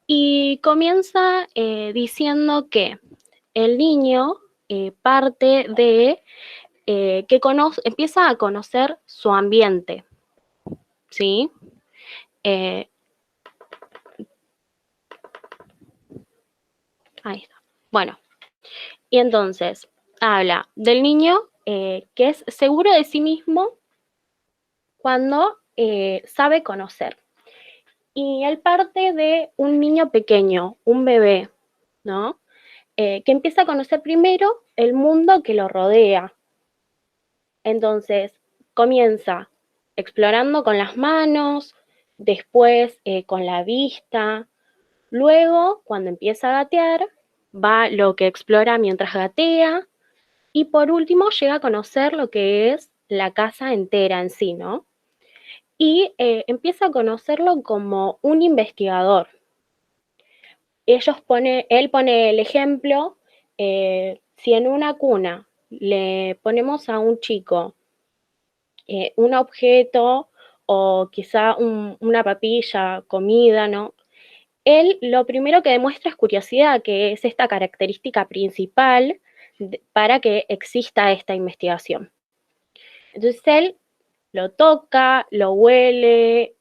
Y comienza diciendo que el niño parte de que empieza a conocer su ambiente, ¿sí? Ahí está. Bueno, y entonces habla del niño que es seguro de sí mismo cuando sabe conocer. Y él parte de un niño pequeño, un bebé, ¿no? Que empieza a conocer primero el mundo que lo rodea. Entonces, comienza explorando con las manos, después con la vista, luego, cuando empieza a gatear, va lo que explora mientras gatea, y por último llega a conocer lo que es la casa entera en sí, ¿no? Y empieza a conocerlo como un investigador. Él pone el ejemplo si en una cuna le ponemos a un chico un objeto o quizá una papilla, comida, ¿no? Él lo primero que demuestra es curiosidad, que es esta característica principal para que exista esta investigación. Entonces él lo toca, lo huele,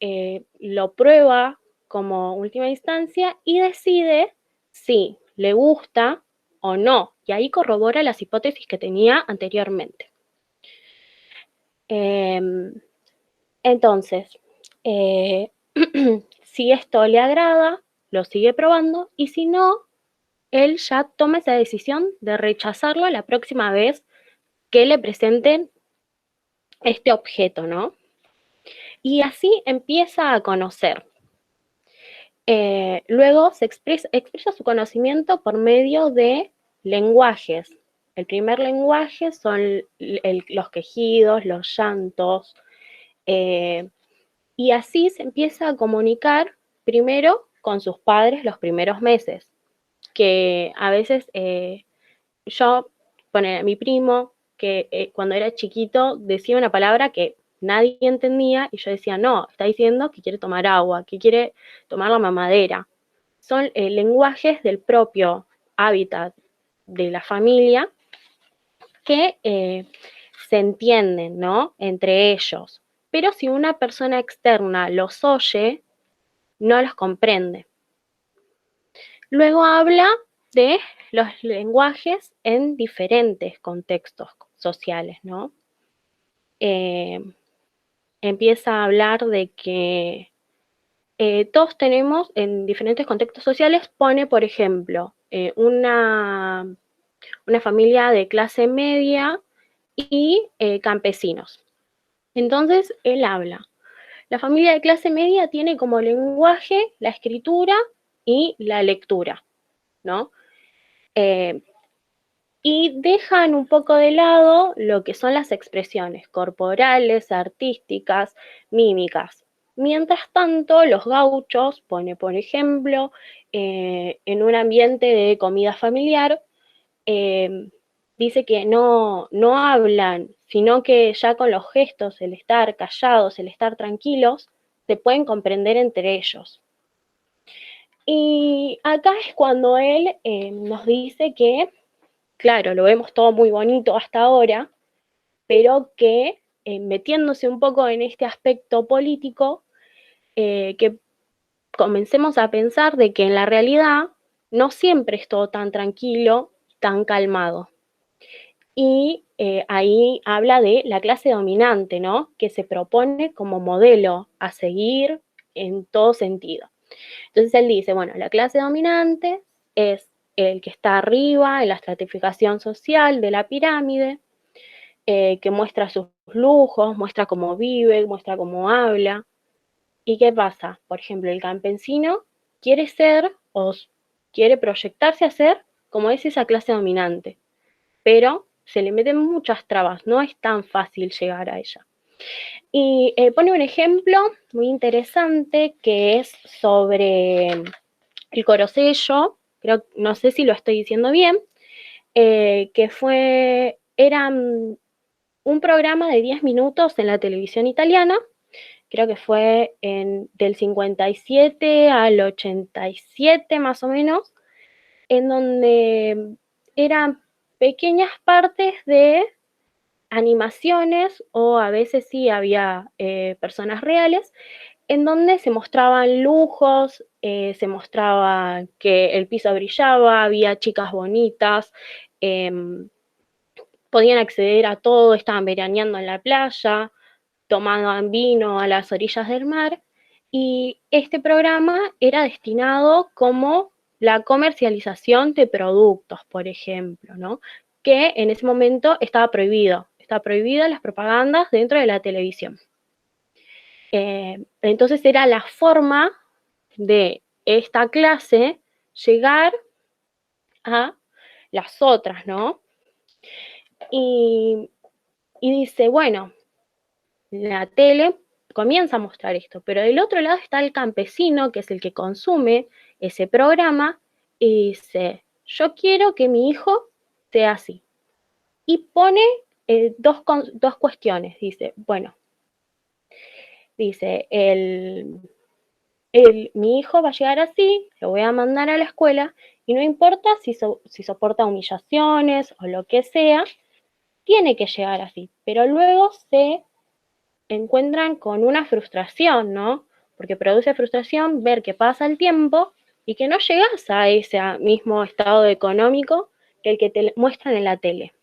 lo prueba como última instancia y decide si le gusta o no. Y ahí corrobora las hipótesis que tenía anteriormente. Entonces, si esto le agrada, lo sigue probando y si no, él ya toma esa decisión de rechazarlo la próxima vez que le presenten este objeto, ¿no? Y así empieza a conocer. Luego se expresa su conocimiento por medio de lenguajes. El primer lenguaje son los quejidos, los llantos, y así se empieza a comunicar primero con sus padres los primeros meses, que a veces a mi primo, que cuando era chiquito decía una palabra que nadie entendía y yo decía, no, está diciendo que quiere tomar agua, que quiere tomar la mamadera. Son lenguajes del propio hábitat de la familia que se entienden, ¿no? Entre ellos. Pero si una persona externa los oye, no los comprende. Luego habla de los lenguajes en diferentes contextos sociales, ¿no? Empieza a hablar de que todos tenemos en diferentes contextos sociales, pone, por ejemplo, una familia de clase media y campesinos. Entonces, él habla. La familia de clase media tiene como lenguaje la escritura y la lectura, ¿no? Y dejan un poco de lado lo que son las expresiones corporales, artísticas, mímicas. Mientras tanto, los gauchos, pone por ejemplo, en un ambiente de comida familiar, dice que no hablan, sino que ya con los gestos, el estar callados, el estar tranquilos, se pueden comprender entre ellos. Y acá es cuando él nos dice que, claro, lo vemos todo muy bonito hasta ahora, pero que metiéndose un poco en este aspecto político, que comencemos a pensar de que en la realidad no siempre es todo tan tranquilo, tan calmado. Y ahí habla de la clase dominante, ¿no? Que se propone como modelo a seguir en todo sentido. Entonces él dice, bueno, la clase dominante es el que está arriba en la estratificación social de la pirámide, que muestra sus lujos, muestra cómo vive, muestra cómo habla. ¿Y qué pasa? Por ejemplo, el campesino quiere ser o quiere proyectarse a ser como es esa clase dominante, pero se le meten muchas trabas, no es tan fácil llegar a ella. Y pone un ejemplo muy interesante que es sobre el Corocello, no sé si lo estoy diciendo bien, que era un programa de 10 minutos en la televisión italiana, creo que fue del 57 al 87 más o menos, en donde eran pequeñas partes de animaciones o a veces sí había personas reales en donde se mostraban lujos, se mostraba que el piso brillaba, había chicas bonitas, podían acceder a todo, estaban veraneando en la playa, tomaban vino a las orillas del mar, y este programa era destinado como la comercialización de productos, por ejemplo, ¿no? Que en ese momento estaba prohibido. Está prohibida las propagandas dentro de la televisión. Entonces era la forma de esta clase llegar a las otras, ¿no? Y dice, bueno, la tele comienza a mostrar esto, pero del otro lado está el campesino, que es el que consume ese programa, y dice, yo quiero que mi hijo sea así. Y pone dos cuestiones. Dice, bueno, dice, mi hijo va a llegar así, lo voy a mandar a la escuela, y no importa si soporta humillaciones o lo que sea, tiene que llegar así. Pero luego se encuentran con una frustración, ¿no? Porque produce frustración ver que pasa el tiempo y que no llegas a ese mismo estado económico que el que te muestran en la tele.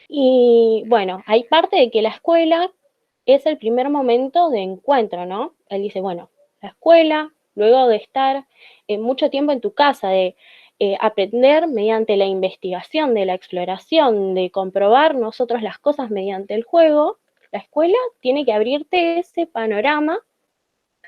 Y bueno, hay parte de que la escuela es el primer momento de encuentro, ¿no? Él dice, bueno, la escuela, luego de estar mucho tiempo en tu casa, de aprender mediante la investigación, de la exploración, de comprobar nosotros las cosas mediante el juego, la escuela tiene que abrirte ese panorama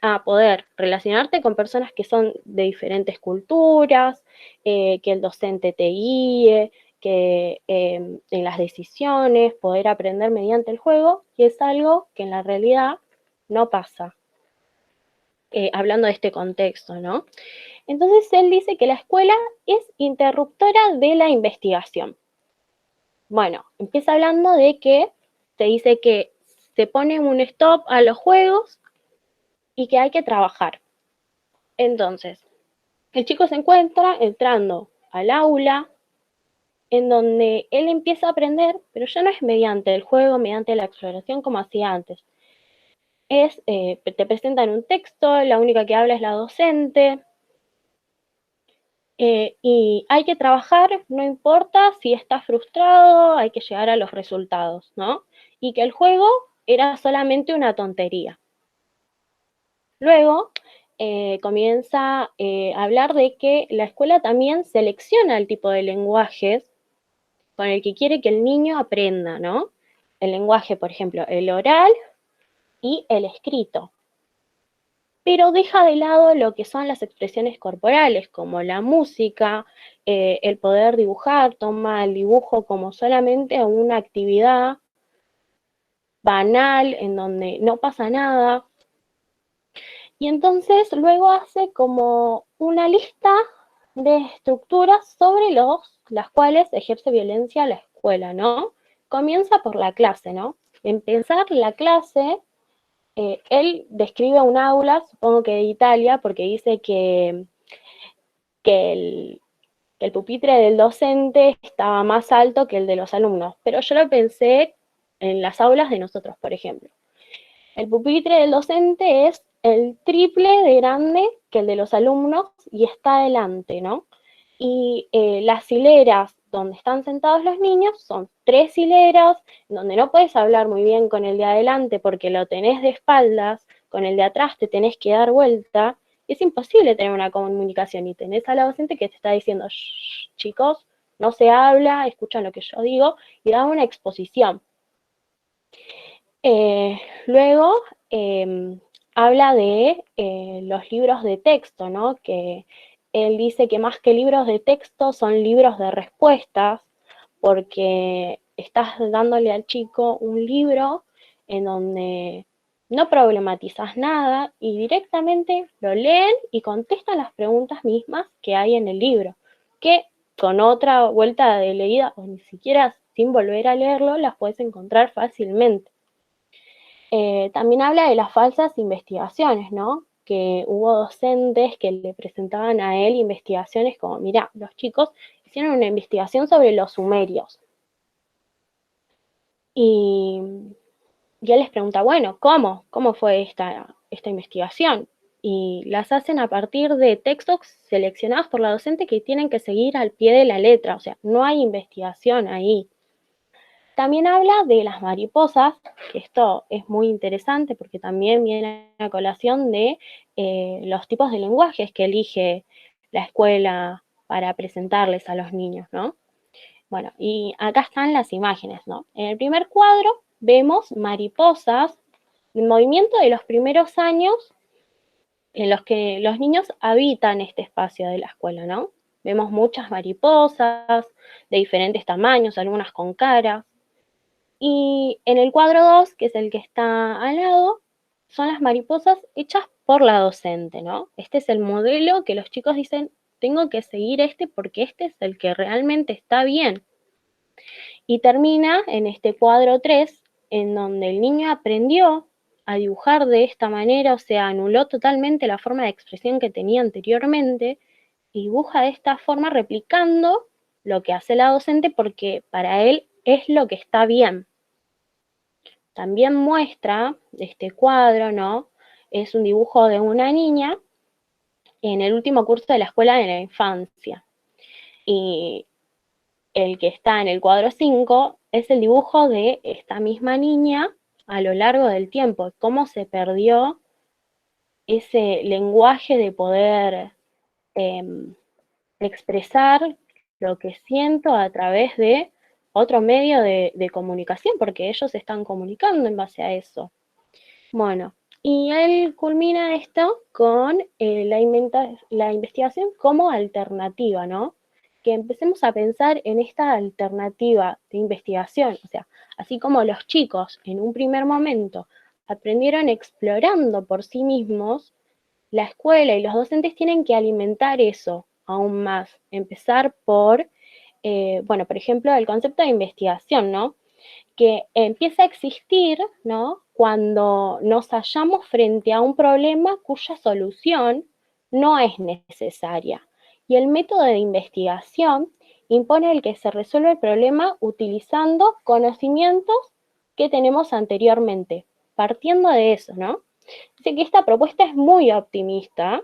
a poder relacionarte con personas que son de diferentes culturas, que el docente te guíe, que en las decisiones, poder aprender mediante el juego, y es algo que en la realidad no pasa, hablando de este contexto, ¿no? Entonces él dice que la escuela es interruptora de la investigación. Bueno, empieza hablando de que se dice que se pone un stop a los juegos y que hay que trabajar. Entonces, el chico se encuentra entrando al aula en donde él empieza a aprender, pero ya no es mediante el juego, mediante la exploración como hacía antes. Te presentan un texto, la única que habla es la docente, y hay que trabajar, no importa si estás frustrado, hay que llegar a los resultados, ¿no? Y que el juego era solamente una tontería. Luego comienza a hablar de que la escuela también selecciona el tipo de lenguajes con el que quiere que el niño aprenda, ¿no? El lenguaje, por ejemplo, el oral y el escrito. Pero deja de lado lo que son las expresiones corporales, como la música, el poder dibujar, toma el dibujo como solamente una actividad banal en donde no pasa nada. Y entonces luego hace como una lista de estructuras sobre las cuales ejerce violencia la escuela, ¿no? Comienza por la clase, ¿no? Empezar la clase, él describe un aula, supongo que de Italia, porque dice que el pupitre del docente estaba más alto que el de los alumnos, pero yo lo pensé en las aulas de nosotros, por ejemplo. El pupitre del docente es el triple de grande que el de los alumnos y está adelante, ¿no? Y las hileras donde están sentados los niños son 3 hileras, donde no puedes hablar muy bien con el de adelante porque lo tenés de espaldas, con el de atrás te tenés que dar vuelta, y es imposible tener una comunicación, y tenés a la docente que te está diciendo, chicos, no se habla, escuchan lo que yo digo, y da una exposición. Luego habla de los libros de texto, ¿no? Que él dice que más que libros de texto son libros de respuestas, porque estás dándole al chico un libro en donde no problematizas nada y directamente lo leen y contestan las preguntas mismas que hay en el libro, que con otra vuelta de leída o ni siquiera sin volver a leerlo las puedes encontrar fácilmente. También habla de las falsas investigaciones, ¿no? Que hubo docentes que le presentaban a él investigaciones como, mira, los chicos hicieron una investigación sobre los sumerios. Y él les pregunta, bueno, ¿cómo fue esta investigación? Y las hacen a partir de textos seleccionados por la docente que tienen que seguir al pie de la letra, o sea, no hay investigación ahí. También habla de las mariposas, que esto es muy interesante porque también viene a colación de los tipos de lenguajes que elige la escuela para presentarles a los niños, ¿no? Bueno, y acá están las imágenes, ¿no? En el primer cuadro vemos mariposas, el movimiento de los primeros años en los que los niños habitan este espacio de la escuela, ¿no? Vemos muchas mariposas de diferentes tamaños, algunas con caras. Y en el cuadro 2, que es el que está al lado, son las mariposas hechas por la docente, ¿no? Este es el modelo que los chicos dicen, tengo que seguir este porque este es el que realmente está bien. Y termina en este cuadro 3, en donde el niño aprendió a dibujar de esta manera, o sea, anuló totalmente la forma de expresión que tenía anteriormente, y dibuja de esta forma replicando lo que hace la docente porque para él es lo que está bien. También muestra este cuadro, ¿no? Es un dibujo de una niña en el último curso de la escuela de la infancia. Y el que está en el cuadro 5 es el dibujo de esta misma niña a lo largo del tiempo, cómo se perdió ese lenguaje de poder expresar lo que siento a través de otro medio de comunicación, porque ellos están comunicando en base a eso. Bueno, y él culmina esto con la investigación como alternativa, ¿no? Que empecemos a pensar en esta alternativa de investigación, o sea, así como los chicos en un primer momento aprendieron explorando por sí mismos, la escuela y los docentes tienen que alimentar eso aún más, empezar por, bueno, por ejemplo, el concepto de investigación, ¿no? Que empieza a existir, ¿no? Cuando nos hallamos frente a un problema cuya solución no es necesaria. Y el método de investigación impone el que se resuelva el problema utilizando conocimientos que tenemos anteriormente, partiendo de eso, ¿no? Dice que esta propuesta es muy optimista,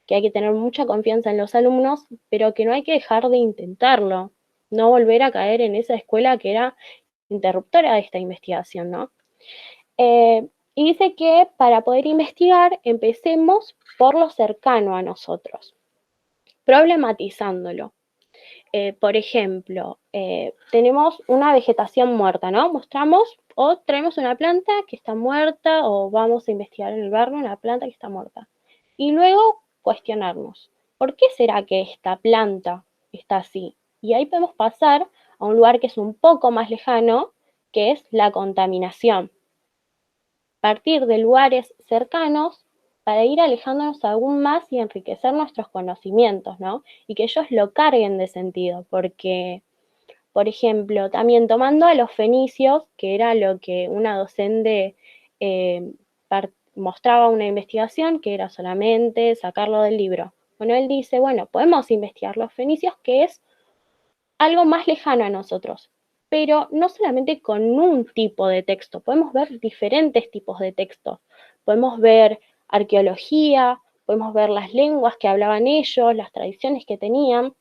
que hay que tener mucha confianza en los alumnos, pero que no hay que dejar de intentarlo, no volver a caer en esa escuela que era interruptora de esta investigación, ¿no? Y dice que para poder investigar, empecemos por lo cercano a nosotros, problematizándolo. Por ejemplo, tenemos una vegetación muerta, ¿no? Mostramos o traemos una planta que está muerta o vamos a investigar en el barrio una planta que está muerta. Y luego cuestionarnos, ¿por qué será que esta planta está así? Y ahí podemos pasar a un lugar que es un poco más lejano, que es la contaminación. Partir de lugares cercanos para ir alejándonos aún más y enriquecer nuestros conocimientos, ¿no? Y que ellos lo carguen de sentido, porque, por ejemplo, también tomando a los fenicios, que era lo que una docente mostraba una investigación, que era solamente sacarlo del libro. Bueno, él dice, bueno, podemos investigar los fenicios, que es algo más lejano a nosotros, pero no solamente con un tipo de texto, podemos ver diferentes tipos de textos, podemos ver arqueología, podemos ver las lenguas que hablaban ellos, las tradiciones que tenían,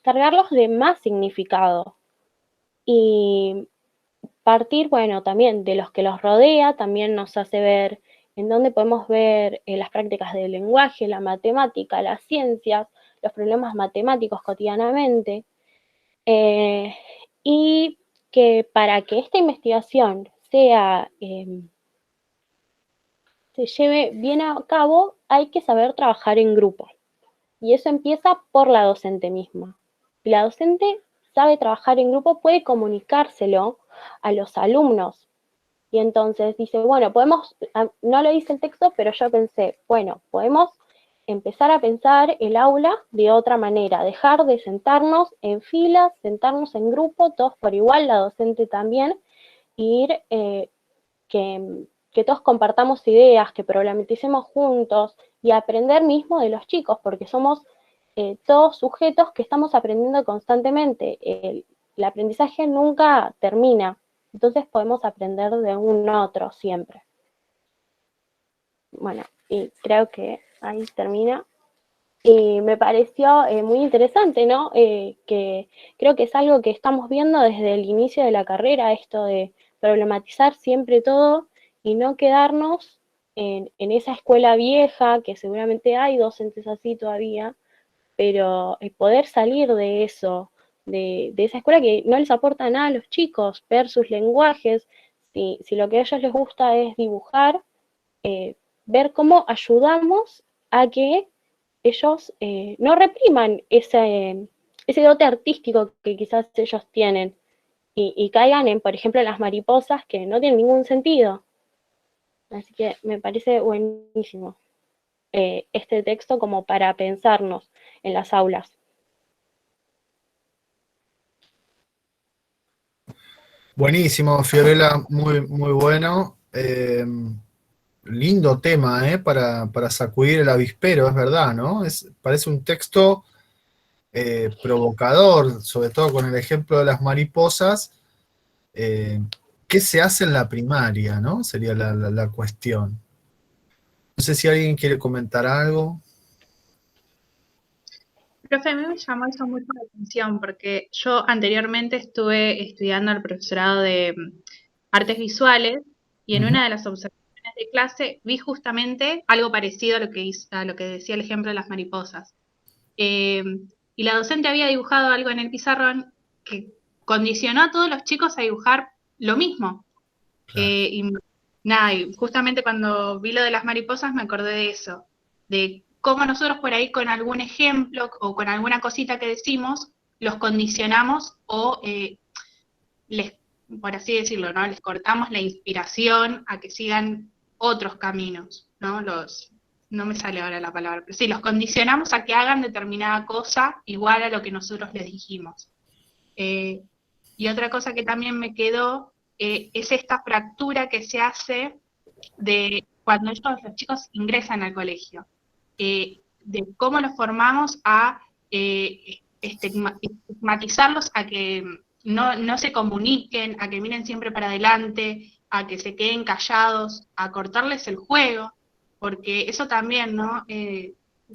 cargarlos de más significado y partir, bueno, también de los que los rodea, también nos hace ver en dónde podemos ver las prácticas del lenguaje, la matemática, las ciencias, los problemas matemáticos cotidianamente, y que para que esta investigación sea se lleve bien a cabo, hay que saber trabajar en grupo. Y eso empieza por la docente misma. Y la docente sabe trabajar en grupo, puede comunicárselo a los alumnos. Y entonces dice, bueno, podemos, no lo dice el texto, pero yo pensé, bueno, podemos empezar a pensar el aula de otra manera, dejar de sentarnos en filas, sentarnos en grupo, todos por igual, la docente también, ir que todos compartamos ideas, que problematicemos juntos y aprender mismo de los chicos, porque somos todos sujetos que estamos aprendiendo constantemente. El aprendizaje nunca termina, entonces podemos aprender de un otro siempre. Bueno, y creo que ahí termina. Y me pareció muy interesante, ¿no? Que creo que es algo que estamos viendo desde el inicio de la carrera, esto de problematizar siempre todo y no quedarnos en esa escuela vieja, que seguramente hay docentes así todavía, pero poder salir de eso, de esa escuela que no les aporta nada a los chicos, ver sus lenguajes, si lo que a ellos les gusta es dibujar, ver cómo ayudamos a que ellos no repriman ese dote artístico que quizás ellos tienen y caigan en, por ejemplo, las mariposas que no tienen ningún sentido. Así que me parece buenísimo este texto como para pensarnos en las aulas. Buenísimo, Fiorella, muy, muy bueno. Lindo tema, para sacudir el avispero, es verdad, ¿no? Parece un texto provocador, sobre todo con el ejemplo de las mariposas. ¿Qué se hace en la primaria, no? Sería la cuestión. No sé si alguien quiere comentar algo. Profe, a mí me llamó eso mucho la atención porque yo anteriormente estuve estudiando el profesorado de artes visuales y en una de las observaciones de clase vi justamente algo parecido a lo que decía el ejemplo de las mariposas. Y la docente había dibujado algo en el pizarrón que condicionó a todos los chicos a dibujar lo mismo. Y nada, y justamente cuando vi lo de las mariposas me acordé de eso, de cómo nosotros por ahí con algún ejemplo o con alguna cosita que decimos, los condicionamos o por así decirlo, ¿no? Les cortamos la inspiración a que sigan otros caminos, ¿no? No me sale ahora la palabra, pero sí, los condicionamos a que hagan determinada cosa igual a lo que nosotros les dijimos. Y otra cosa que también me quedó es esta fractura que se hace de cuando los chicos ingresan al colegio, de cómo los formamos a estigmatizarlos a que no se comuniquen, a que miren siempre para adelante, a que se queden callados, a cortarles el juego, porque eso también, ¿no?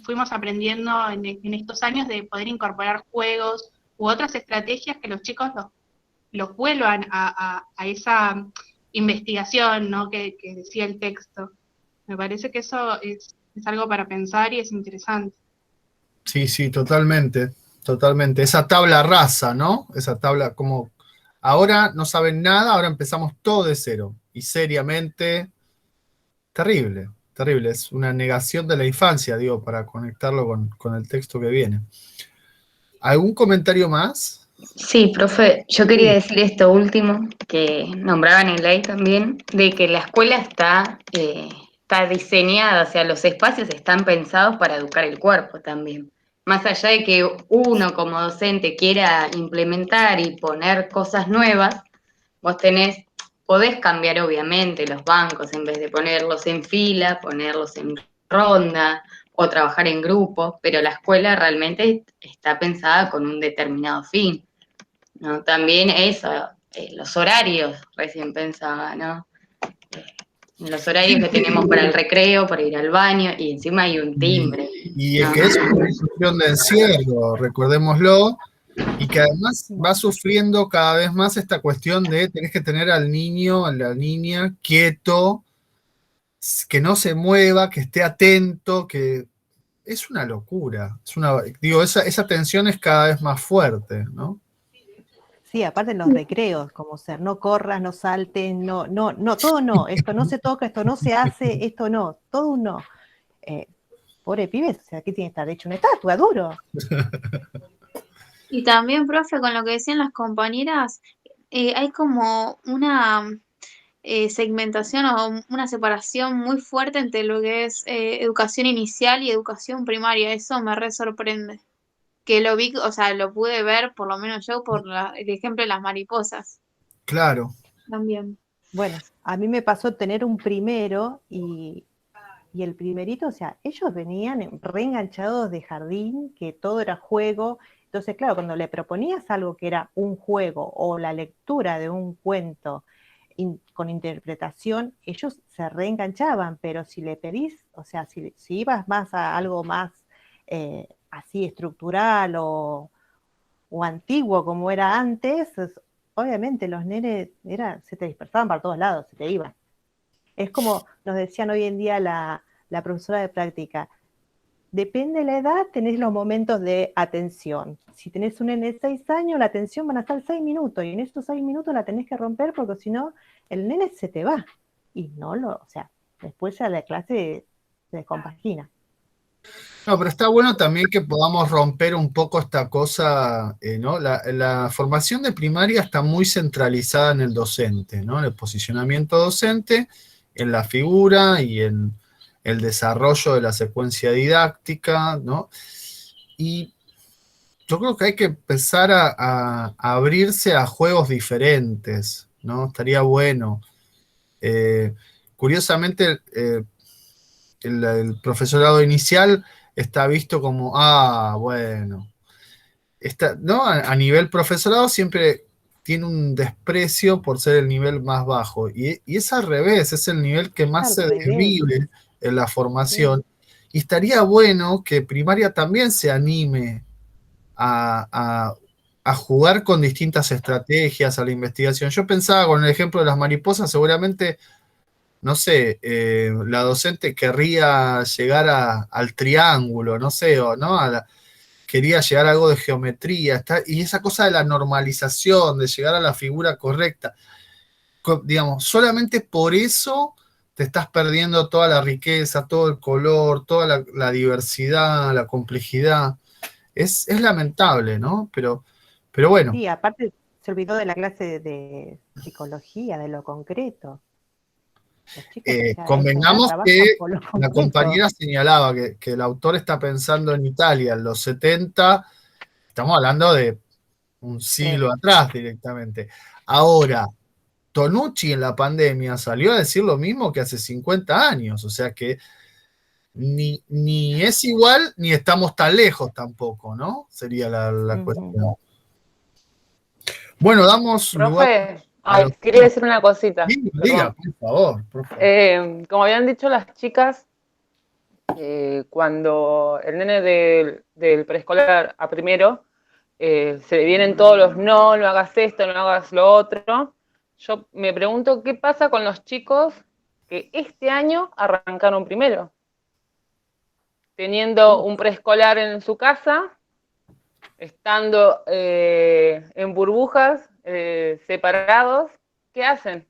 Fuimos aprendiendo en estos años de poder incorporar juegos u otras estrategias que los chicos los vuelvan a esa investigación, ¿no? que decía el texto. Me parece que eso es algo para pensar y es interesante. Sí, totalmente, totalmente. Esa tabla rasa, ¿no? Esa tabla como, ahora no saben nada, ahora empezamos todo de cero. Y seriamente, terrible, terrible. Es una negación de la infancia, digo, para conectarlo con el texto que viene. ¿Algún comentario más? Sí, profe, yo quería decir esto último, que nombraban en ley también, de que la escuela está diseñada, o sea, los espacios están pensados para educar el cuerpo también. Más allá de que uno como docente quiera implementar y poner cosas nuevas, vos podés cambiar obviamente los bancos, en vez de ponerlos en fila, ponerlos en ronda o trabajar en grupo, pero la escuela realmente está pensada con un determinado fin, ¿no? También eso, los horarios, recién pensaba, ¿no? Los horarios que tenemos para el recreo, para ir al baño, y encima hay un timbre. Y ¿no? es que es una situación de encierro, recordémoslo, y que además va sufriendo cada vez más esta cuestión de tenés que tener al niño, a la niña, quieto, que no se mueva, que esté atento, que es una locura. Esa tensión es cada vez más fuerte, ¿no? Sí, aparte en los recreos, como ser, no corras, no saltes, no, todo no, esto no se toca, esto no se hace, esto no, todo un no. Pobre pibes, o sea, aquí tiene que estar hecho una estatua, duro. Y también, profe, con lo que decían las compañeras, hay como una segmentación o una separación muy fuerte entre lo que es educación inicial y educación primaria. Eso me re sorprende. Que lo vi, o sea, lo pude ver, por lo menos yo, por el ejemplo de las mariposas. Claro. También. Bueno, a mí me pasó tener un primero y el primerito, o sea, ellos venían reenganchados de jardín, que todo era juego. Entonces, claro, cuando le proponías algo que era un juego o la lectura de un cuento con interpretación, ellos se reenganchaban, pero si le pedís, o sea, si ibas más a algo más así estructural o antiguo como era antes, obviamente los nenes se te dispersaban para todos lados, se te iban. Es como nos decían hoy en día la profesora de práctica, depende de la edad, tenés los momentos de atención. Si tenés un nene de 6 años, la atención van a estar 6 minutos, y en esos 6 minutos la tenés que romper, porque si no, el nene se te va. Y o sea, después ya la clase se descompagina. No, pero está bueno también que podamos romper un poco esta cosa, ¿no? La formación de primaria está muy centralizada en el docente, ¿no? En el posicionamiento docente, en la figura y en el desarrollo de la secuencia didáctica, ¿no? Y yo creo que hay que empezar a abrirse a juegos diferentes, ¿no? Estaría bueno. Curiosamente, el profesorado inicial está visto como, bueno, ¿no? A nivel profesorado siempre tiene un desprecio por ser el nivel más bajo, y es al revés, es el nivel que más Al se revés. desvive en la Sí. formación, y estaría bueno que primaria también se anime a jugar con distintas estrategias, a la investigación. Yo pensaba con el ejemplo de las mariposas, seguramente, no sé, la docente querría llegar al triángulo, no sé, o no, quería llegar a algo de geometría, y esa cosa de la normalización, de llegar a la figura correcta, digamos, solamente por eso te estás perdiendo toda la riqueza, todo el color, toda la diversidad, la complejidad. Es lamentable, ¿no? Pero bueno. Sí, aparte se olvidó de la clase de psicología, de lo concreto. Los chicos ya a esa edad Convengamos trabajan que por lo la concreto. compañera señalaba que el autor está pensando en Italia en los 70, estamos hablando de un siglo atrás directamente. Ahora, Tonucci en la pandemia salió a decir lo mismo que hace 50 años, o sea que ni es igual ni estamos tan lejos tampoco, ¿no? Sería la cuestión. Bueno, damos lugar Profe, a los... quería decir una cosita. Diga, por favor. Como habían dicho las chicas, cuando el nene del preescolar a primero, se le vienen todos los no hagas esto, no hagas lo otro. Yo me pregunto qué pasa con los chicos que este año arrancaron primero, teniendo un preescolar en su casa, estando en burbujas, separados. ¿Qué hacen?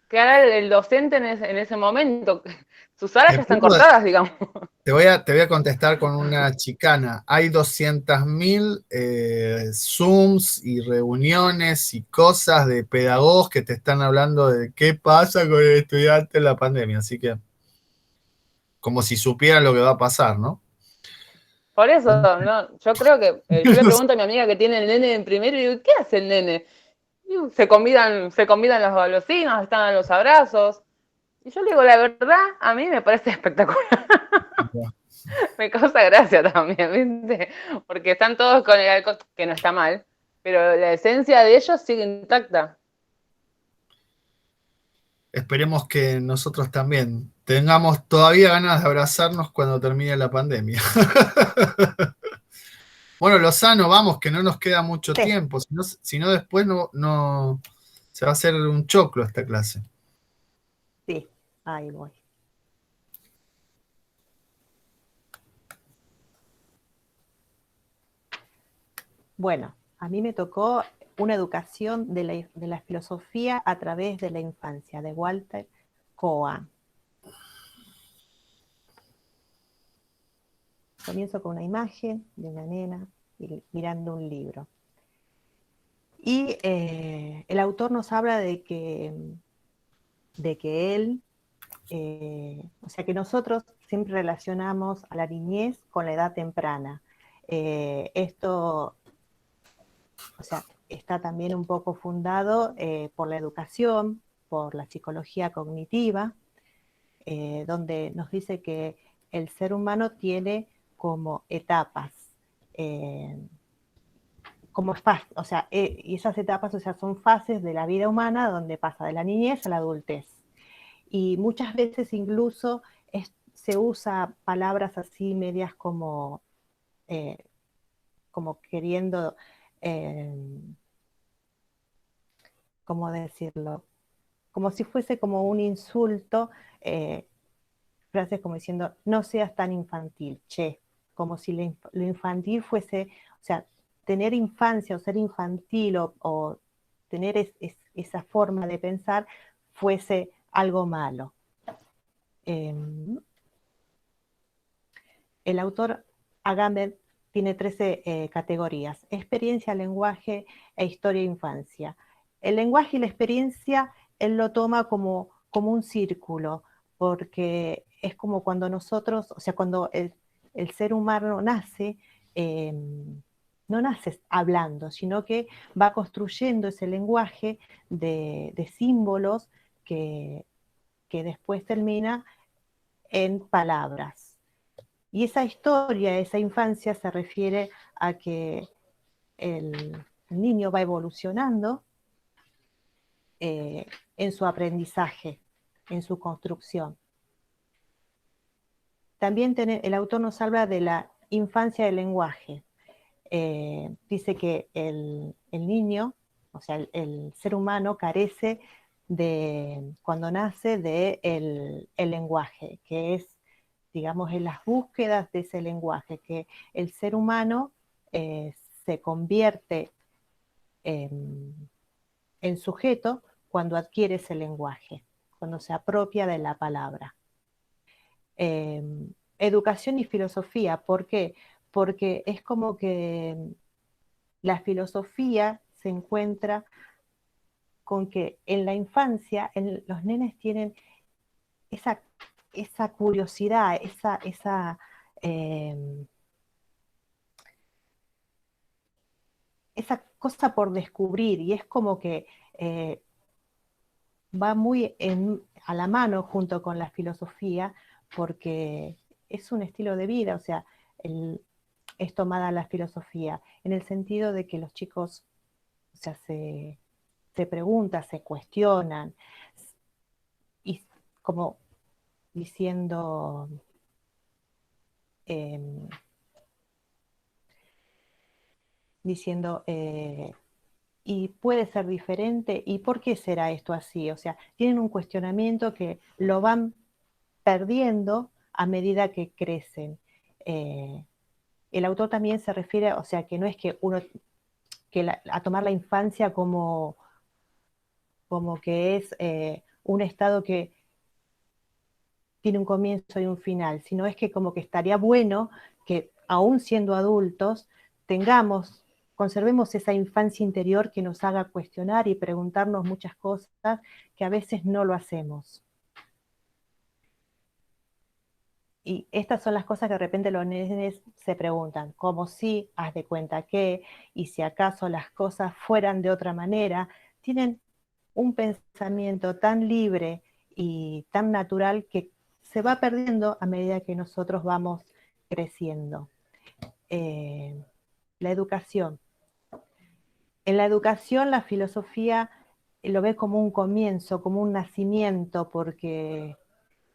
¿Qué hará el docente en ese momento? Sus alas ya están cortadas, digamos. Te voy a contestar con una chicana. Hay 200.000 Zooms y reuniones y cosas de pedagogos que te están hablando de qué pasa con el estudiante en la pandemia. Así que, como si supieran lo que va a pasar, ¿no? Por eso, no, yo creo que, yo le pregunto a mi amiga que tiene el nene en primero y digo, ¿qué hace el nene? Y se convidan los golosinas, están a los abrazos. Y yo le digo, la verdad, a mí me parece espectacular. Me causa gracia también, ¿viste? Porque están todos con el alcohol, que no está mal, pero la esencia de ellos sigue intacta. Esperemos que nosotros también tengamos todavía ganas de abrazarnos cuando termine la pandemia. Bueno, Lozano, vamos, que no nos queda mucho tiempo, si no después no se va a hacer un choclo esta clase. Sí, ahí voy. Bueno, a mí me tocó una educación de la filosofía a través de la infancia, de Walter Cohen. Comienzo con una imagen de una nena mirando un libro. Y el autor nos habla de que él, o sea que nosotros siempre relacionamos a la niñez con la edad temprana. Esto, o sea, está también un poco fundado por la educación, por la psicología cognitiva, donde nos dice que el ser humano tiene como etapas, como fases, o sea, y esas etapas, o sea, son fases de la vida humana donde pasa de la niñez a la adultez. Y muchas veces incluso se usa palabras así medias como queriendo, ¿cómo decirlo? Como si fuese como un insulto, frases como diciendo, no seas tan infantil, che, como si lo infantil fuese, o sea, tener infancia o ser infantil o tener esa forma de pensar fuese algo malo. El autor Agamben tiene 13 categorías: experiencia, lenguaje e historia e infancia. El lenguaje y la experiencia él lo toma como un círculo, porque es como cuando nosotros, o sea, cuando el ser humano nace, no nace hablando, sino que va construyendo ese lenguaje de símbolos que después termina en palabras. Y esa historia, esa infancia se refiere a que el niño va evolucionando en su aprendizaje, en su construcción. También el autor nos habla de la infancia del lenguaje. Dice que el niño, o sea, el ser humano carece cuando nace el lenguaje, que es, digamos, en las búsquedas de ese lenguaje, que el ser humano se convierte en sujeto cuando adquiere ese lenguaje, cuando se apropia de la palabra. Educación y filosofía, ¿por qué? Porque es como que la filosofía se encuentra con que en la infancia los nenes tienen esa curiosidad, esa cosa por descubrir, y es como que va muy a la mano junto con la filosofía, porque es un estilo de vida, o sea, es tomada la filosofía, en el sentido de que los chicos, o sea, se preguntan, se cuestionan, y como diciendo, y puede ser diferente, ¿y por qué será esto así? O sea, tienen un cuestionamiento que lo van perdiendo a medida que crecen. El autor también se refiere, o sea, que no es que uno, a tomar la infancia como que es un estado que tiene un comienzo y un final, sino es que como que estaría bueno que aún siendo adultos conservemos esa infancia interior que nos haga cuestionar y preguntarnos muchas cosas que a veces no lo hacemos. Y estas son las cosas que de repente los nenes se preguntan, como si, haz de cuenta que, y si acaso las cosas fueran de otra manera. Tienen un pensamiento tan libre y tan natural que se va perdiendo a medida que nosotros vamos creciendo. La educación. En la educación la filosofía lo ve como un comienzo, como un nacimiento, porque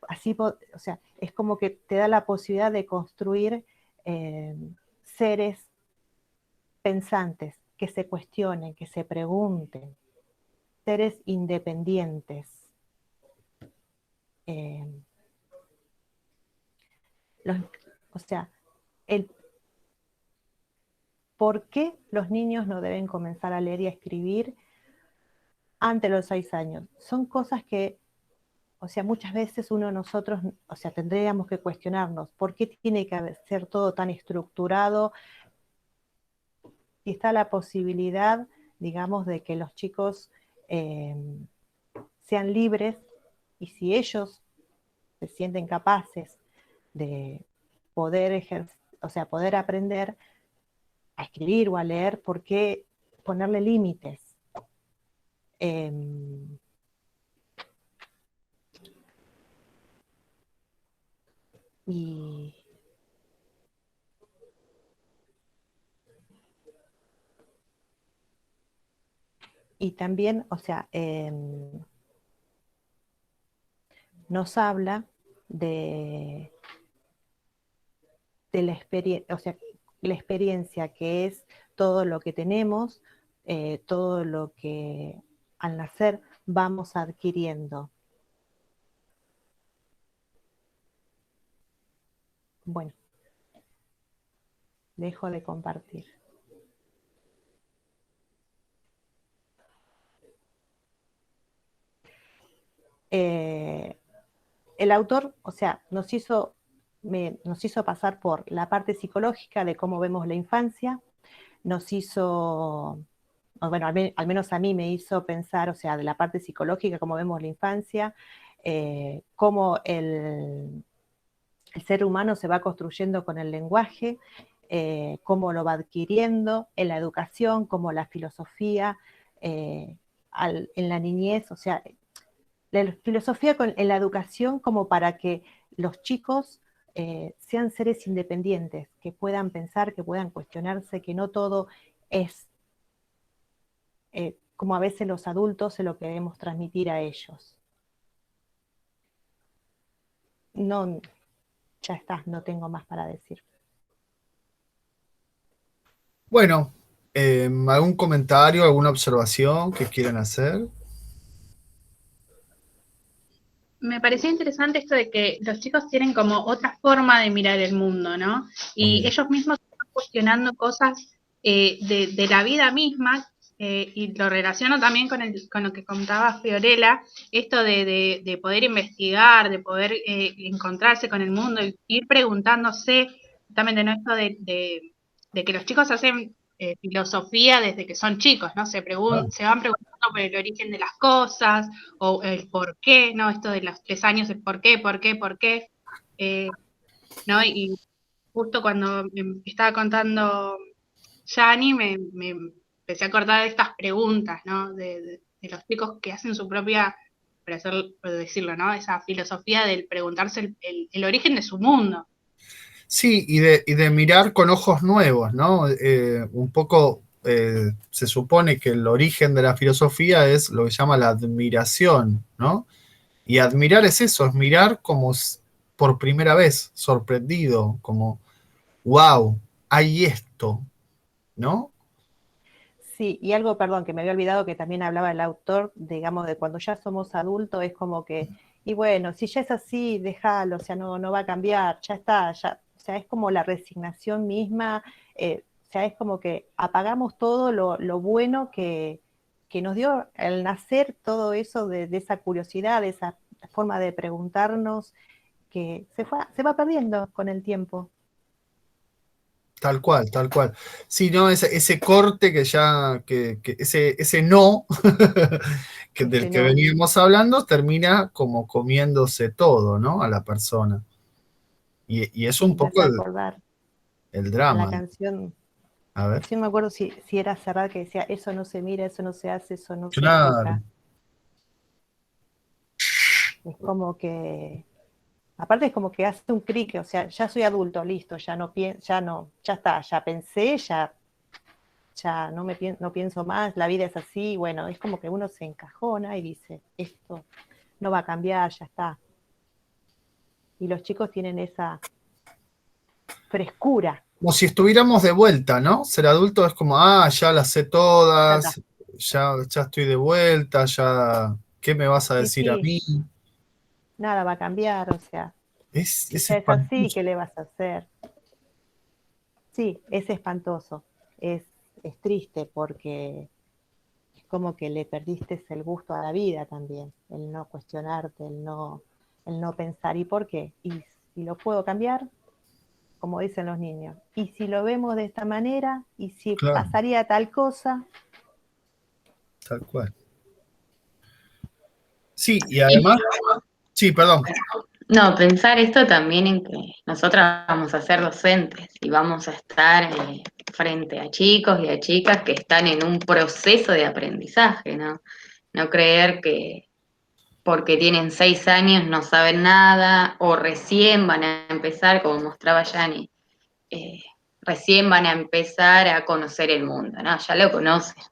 así, o sea, es como que te da la posibilidad de construir seres pensantes, que se cuestionen, que se pregunten, seres independientes. O sea, ¿por qué los niños no deben comenzar a leer y a escribir antes de los 6 años? Son cosas que, o sea, muchas veces nosotros, o sea, tendríamos que cuestionarnos, ¿por qué tiene que ser todo tan estructurado? Y está la posibilidad, digamos, de que los chicos sean libres, y si ellos se sienten capaces de poder poder aprender a escribir o a leer, ¿por qué ponerle límites? Y también, o sea, nos habla de la experiencia, o sea, la experiencia que es todo lo que tenemos, todo lo que al nacer vamos adquiriendo. Bueno, dejo de compartir. El autor, o sea, nos hizo pasar por la parte psicológica de cómo vemos la infancia, nos hizo, bueno, al menos a mí me hizo pensar, o sea, de la parte psicológica, cómo vemos la infancia, cómo el ser humano se va construyendo con el lenguaje, cómo lo va adquiriendo en la educación, como la filosofía, en la niñez, o sea, la filosofía en la educación como para que los chicos sean seres independientes, que puedan pensar, que puedan cuestionarse, que no todo es como a veces los adultos se lo queremos transmitir a ellos. No, ya está, no tengo más para decir. Bueno, ¿algún comentario, alguna observación que quieran hacer? Me pareció interesante esto de que los chicos tienen como otra forma de mirar el mundo, ¿no? Y ellos mismos están cuestionando cosas de la vida misma, y lo relaciono también con lo que contaba Fiorella, esto de poder investigar, de poder encontrarse con el mundo, y ir preguntándose, justamente, ¿no? Esto de que los chicos hacen filosofía desde que son chicos, ¿no? Se van preguntando por el origen de las cosas, o el por qué, ¿no? Esto de los 3 años, el por qué, ¿no? Y justo cuando me estaba contando Yani, me empecé a acordar de estas preguntas, ¿no? De los chicos que hacen su propia, por decirlo, ¿no? Esa filosofía del preguntarse el origen de su mundo. Sí, y de mirar con ojos nuevos, ¿no? Un poco se supone que el origen de la filosofía es lo que se llama la admiración, ¿no? Y admirar es eso, es mirar como por primera vez, sorprendido, como, wow, hay esto, ¿no? Sí, y algo, perdón, que me había olvidado que también hablaba el autor, digamos, de cuando ya somos adultos, es como que, y bueno, si ya es así, déjalo, o sea, no va a cambiar, ya está, ya, o sea, es como la resignación misma, o sea, es como que apagamos todo lo bueno que nos dio el nacer, todo eso de esa curiosidad, de esa forma de preguntarnos, que se va perdiendo con el tiempo. Tal cual, tal cual. Sí, no, ese corte que ya, ese no del que veníamos hablando, termina como comiéndose todo, ¿no? A la persona. Y es un poco el drama. La canción, A ver. sí, no me acuerdo si era Serrat que decía, eso no se mira, eso no se hace, eso no se Claro. toca. Es como que, aparte es como que hace un clic, o sea, ya soy adulto, listo, ya está, ya pensé, ya no pienso más, la vida es así, bueno, es como que uno se encajona y dice, esto no va a cambiar, ya está. Y los chicos tienen esa frescura. Como si estuviéramos de vuelta, ¿no? Ser adulto es como, ya las sé todas, ya estoy de vuelta, ya, ¿qué me vas a decir a mí? Nada va a cambiar, o sea, Es así, ¿qué le vas a hacer? Sí, es espantoso, es triste porque es como que le perdiste el gusto a la vida también, el no cuestionarte, el no pensar, ¿y por qué? ¿Y si lo puedo cambiar? Como dicen los niños, ¿y si lo vemos de esta manera? ¿Y si pasaría tal cosa? Tal cual. Sí, y además... Sí, perdón. No, pensar esto también en que nosotras vamos a ser docentes y vamos a estar frente a chicos y a chicas que están en un proceso de aprendizaje, ¿no? No creer que porque tienen 6 años no saben nada o recién van a empezar, como mostraba Yani, recién van a empezar a conocer el mundo, ¿no? Ya lo conocen,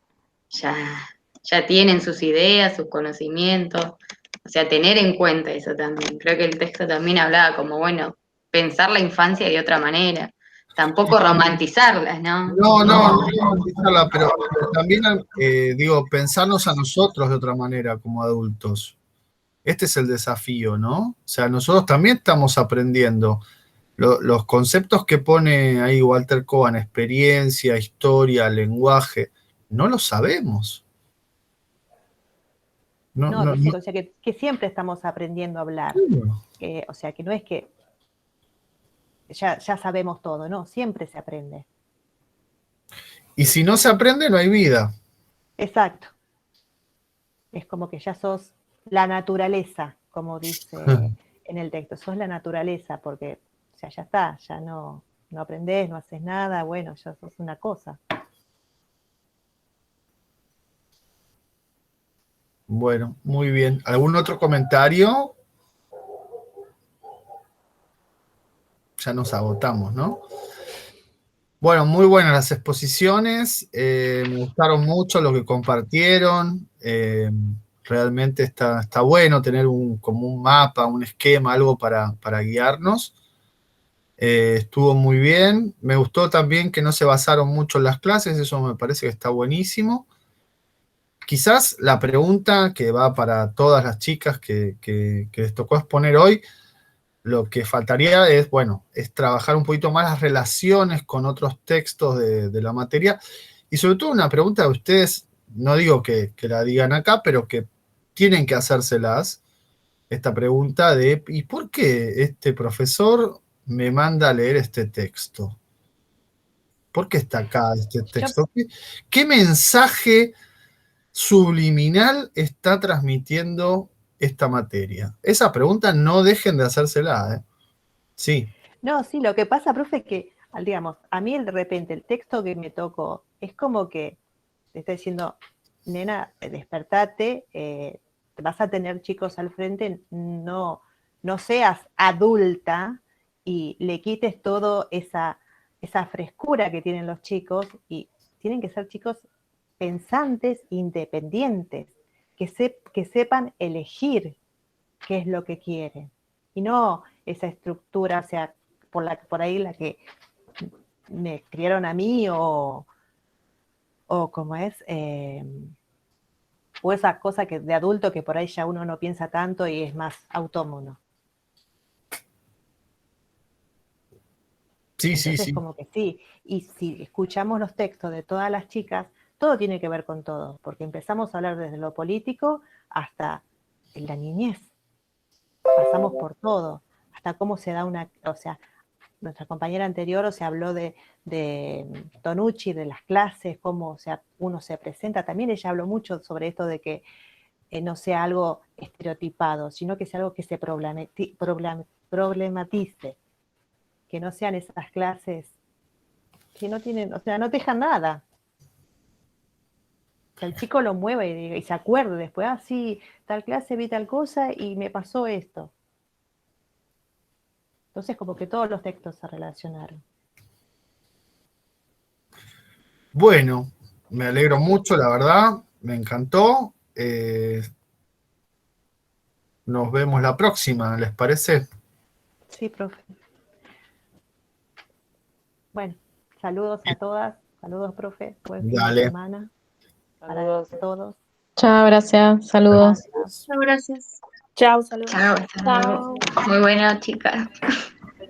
ya tienen sus ideas, sus conocimientos. O sea, tener en cuenta eso también. Creo que el texto también hablaba como, bueno, pensar la infancia de otra manera. Tampoco romantizarlas, ¿no? No romantizarla, pero también, digo, pensarnos a nosotros de otra manera como adultos. Este es el desafío, ¿no? O sea, nosotros también estamos aprendiendo. Los conceptos que pone ahí Walter Cohen, experiencia, historia, lenguaje, no los sabemos. No, o sea, que siempre estamos aprendiendo a hablar. O sea, que no es que ya sabemos todo, no, siempre se aprende. Y si no se aprende, no hay vida. Exacto. Es como que ya sos la naturaleza, como dice en el texto, sos la naturaleza, porque sea, ya está, ya no aprendés, no haces nada, bueno, ya sos una cosa. Bueno, muy bien. ¿Algún otro comentario? Ya nos agotamos, ¿no? Bueno, muy buenas las exposiciones, me gustaron mucho lo que compartieron, realmente está bueno tener como un mapa, un esquema, algo para guiarnos. Estuvo muy bien, me gustó también que no se basaron mucho en las clases, eso me parece que está buenísimo. Quizás la pregunta que va para todas las chicas que les tocó exponer hoy, lo que faltaría es, bueno, es trabajar un poquito más las relaciones con otros textos de la materia, y sobre todo una pregunta de ustedes, no digo que la digan acá, pero que tienen que hacérselas, esta pregunta de, ¿y por qué este profesor me manda a leer este texto? ¿Por qué está acá este texto? ¿Qué mensaje subliminal está transmitiendo esta materia? Esa pregunta no dejen de hacérsela, ¿eh? Sí. No, sí, lo que pasa, profe, es que, digamos, a mí de repente el texto que me tocó es como que te está diciendo, nena, despertate, vas a tener chicos al frente, no seas adulta y le quites toda esa frescura que tienen los chicos, y tienen que ser chicos pensantes, independientes, que sepan elegir qué es lo que quieren, y no esa estructura, o sea, por ahí la que me criaron a mí, o como es, o esa cosa que de adulto que por ahí ya uno no piensa tanto y es más autónomo. Sí, Entonces, sí. como que sí, y si escuchamos los textos de todas las chicas, todo tiene que ver con todo, porque empezamos a hablar desde lo político hasta la niñez, pasamos por todo, hasta cómo se da o sea, nuestra compañera anterior, o sea, habló de Tonucci, de las clases, cómo, o sea, uno se presenta, también ella habló mucho sobre esto de que no sea algo estereotipado, sino que sea algo que se problematice, que no sean esas clases que no tienen, o sea, no te dejan nada. O sea, el chico lo mueve y se acuerde después, sí, tal clase vi tal cosa y me pasó esto. Entonces, como que todos los textos se relacionaron. Bueno, me alegro mucho, la verdad, me encantó. Nos vemos la próxima, ¿les parece? Sí, profe. Bueno, saludos a todas, saludos, profe, buen fin de semana para todos. Chao, gracias, saludos. Gracias. Chao, saludos. Chao, muy bueno, chicas.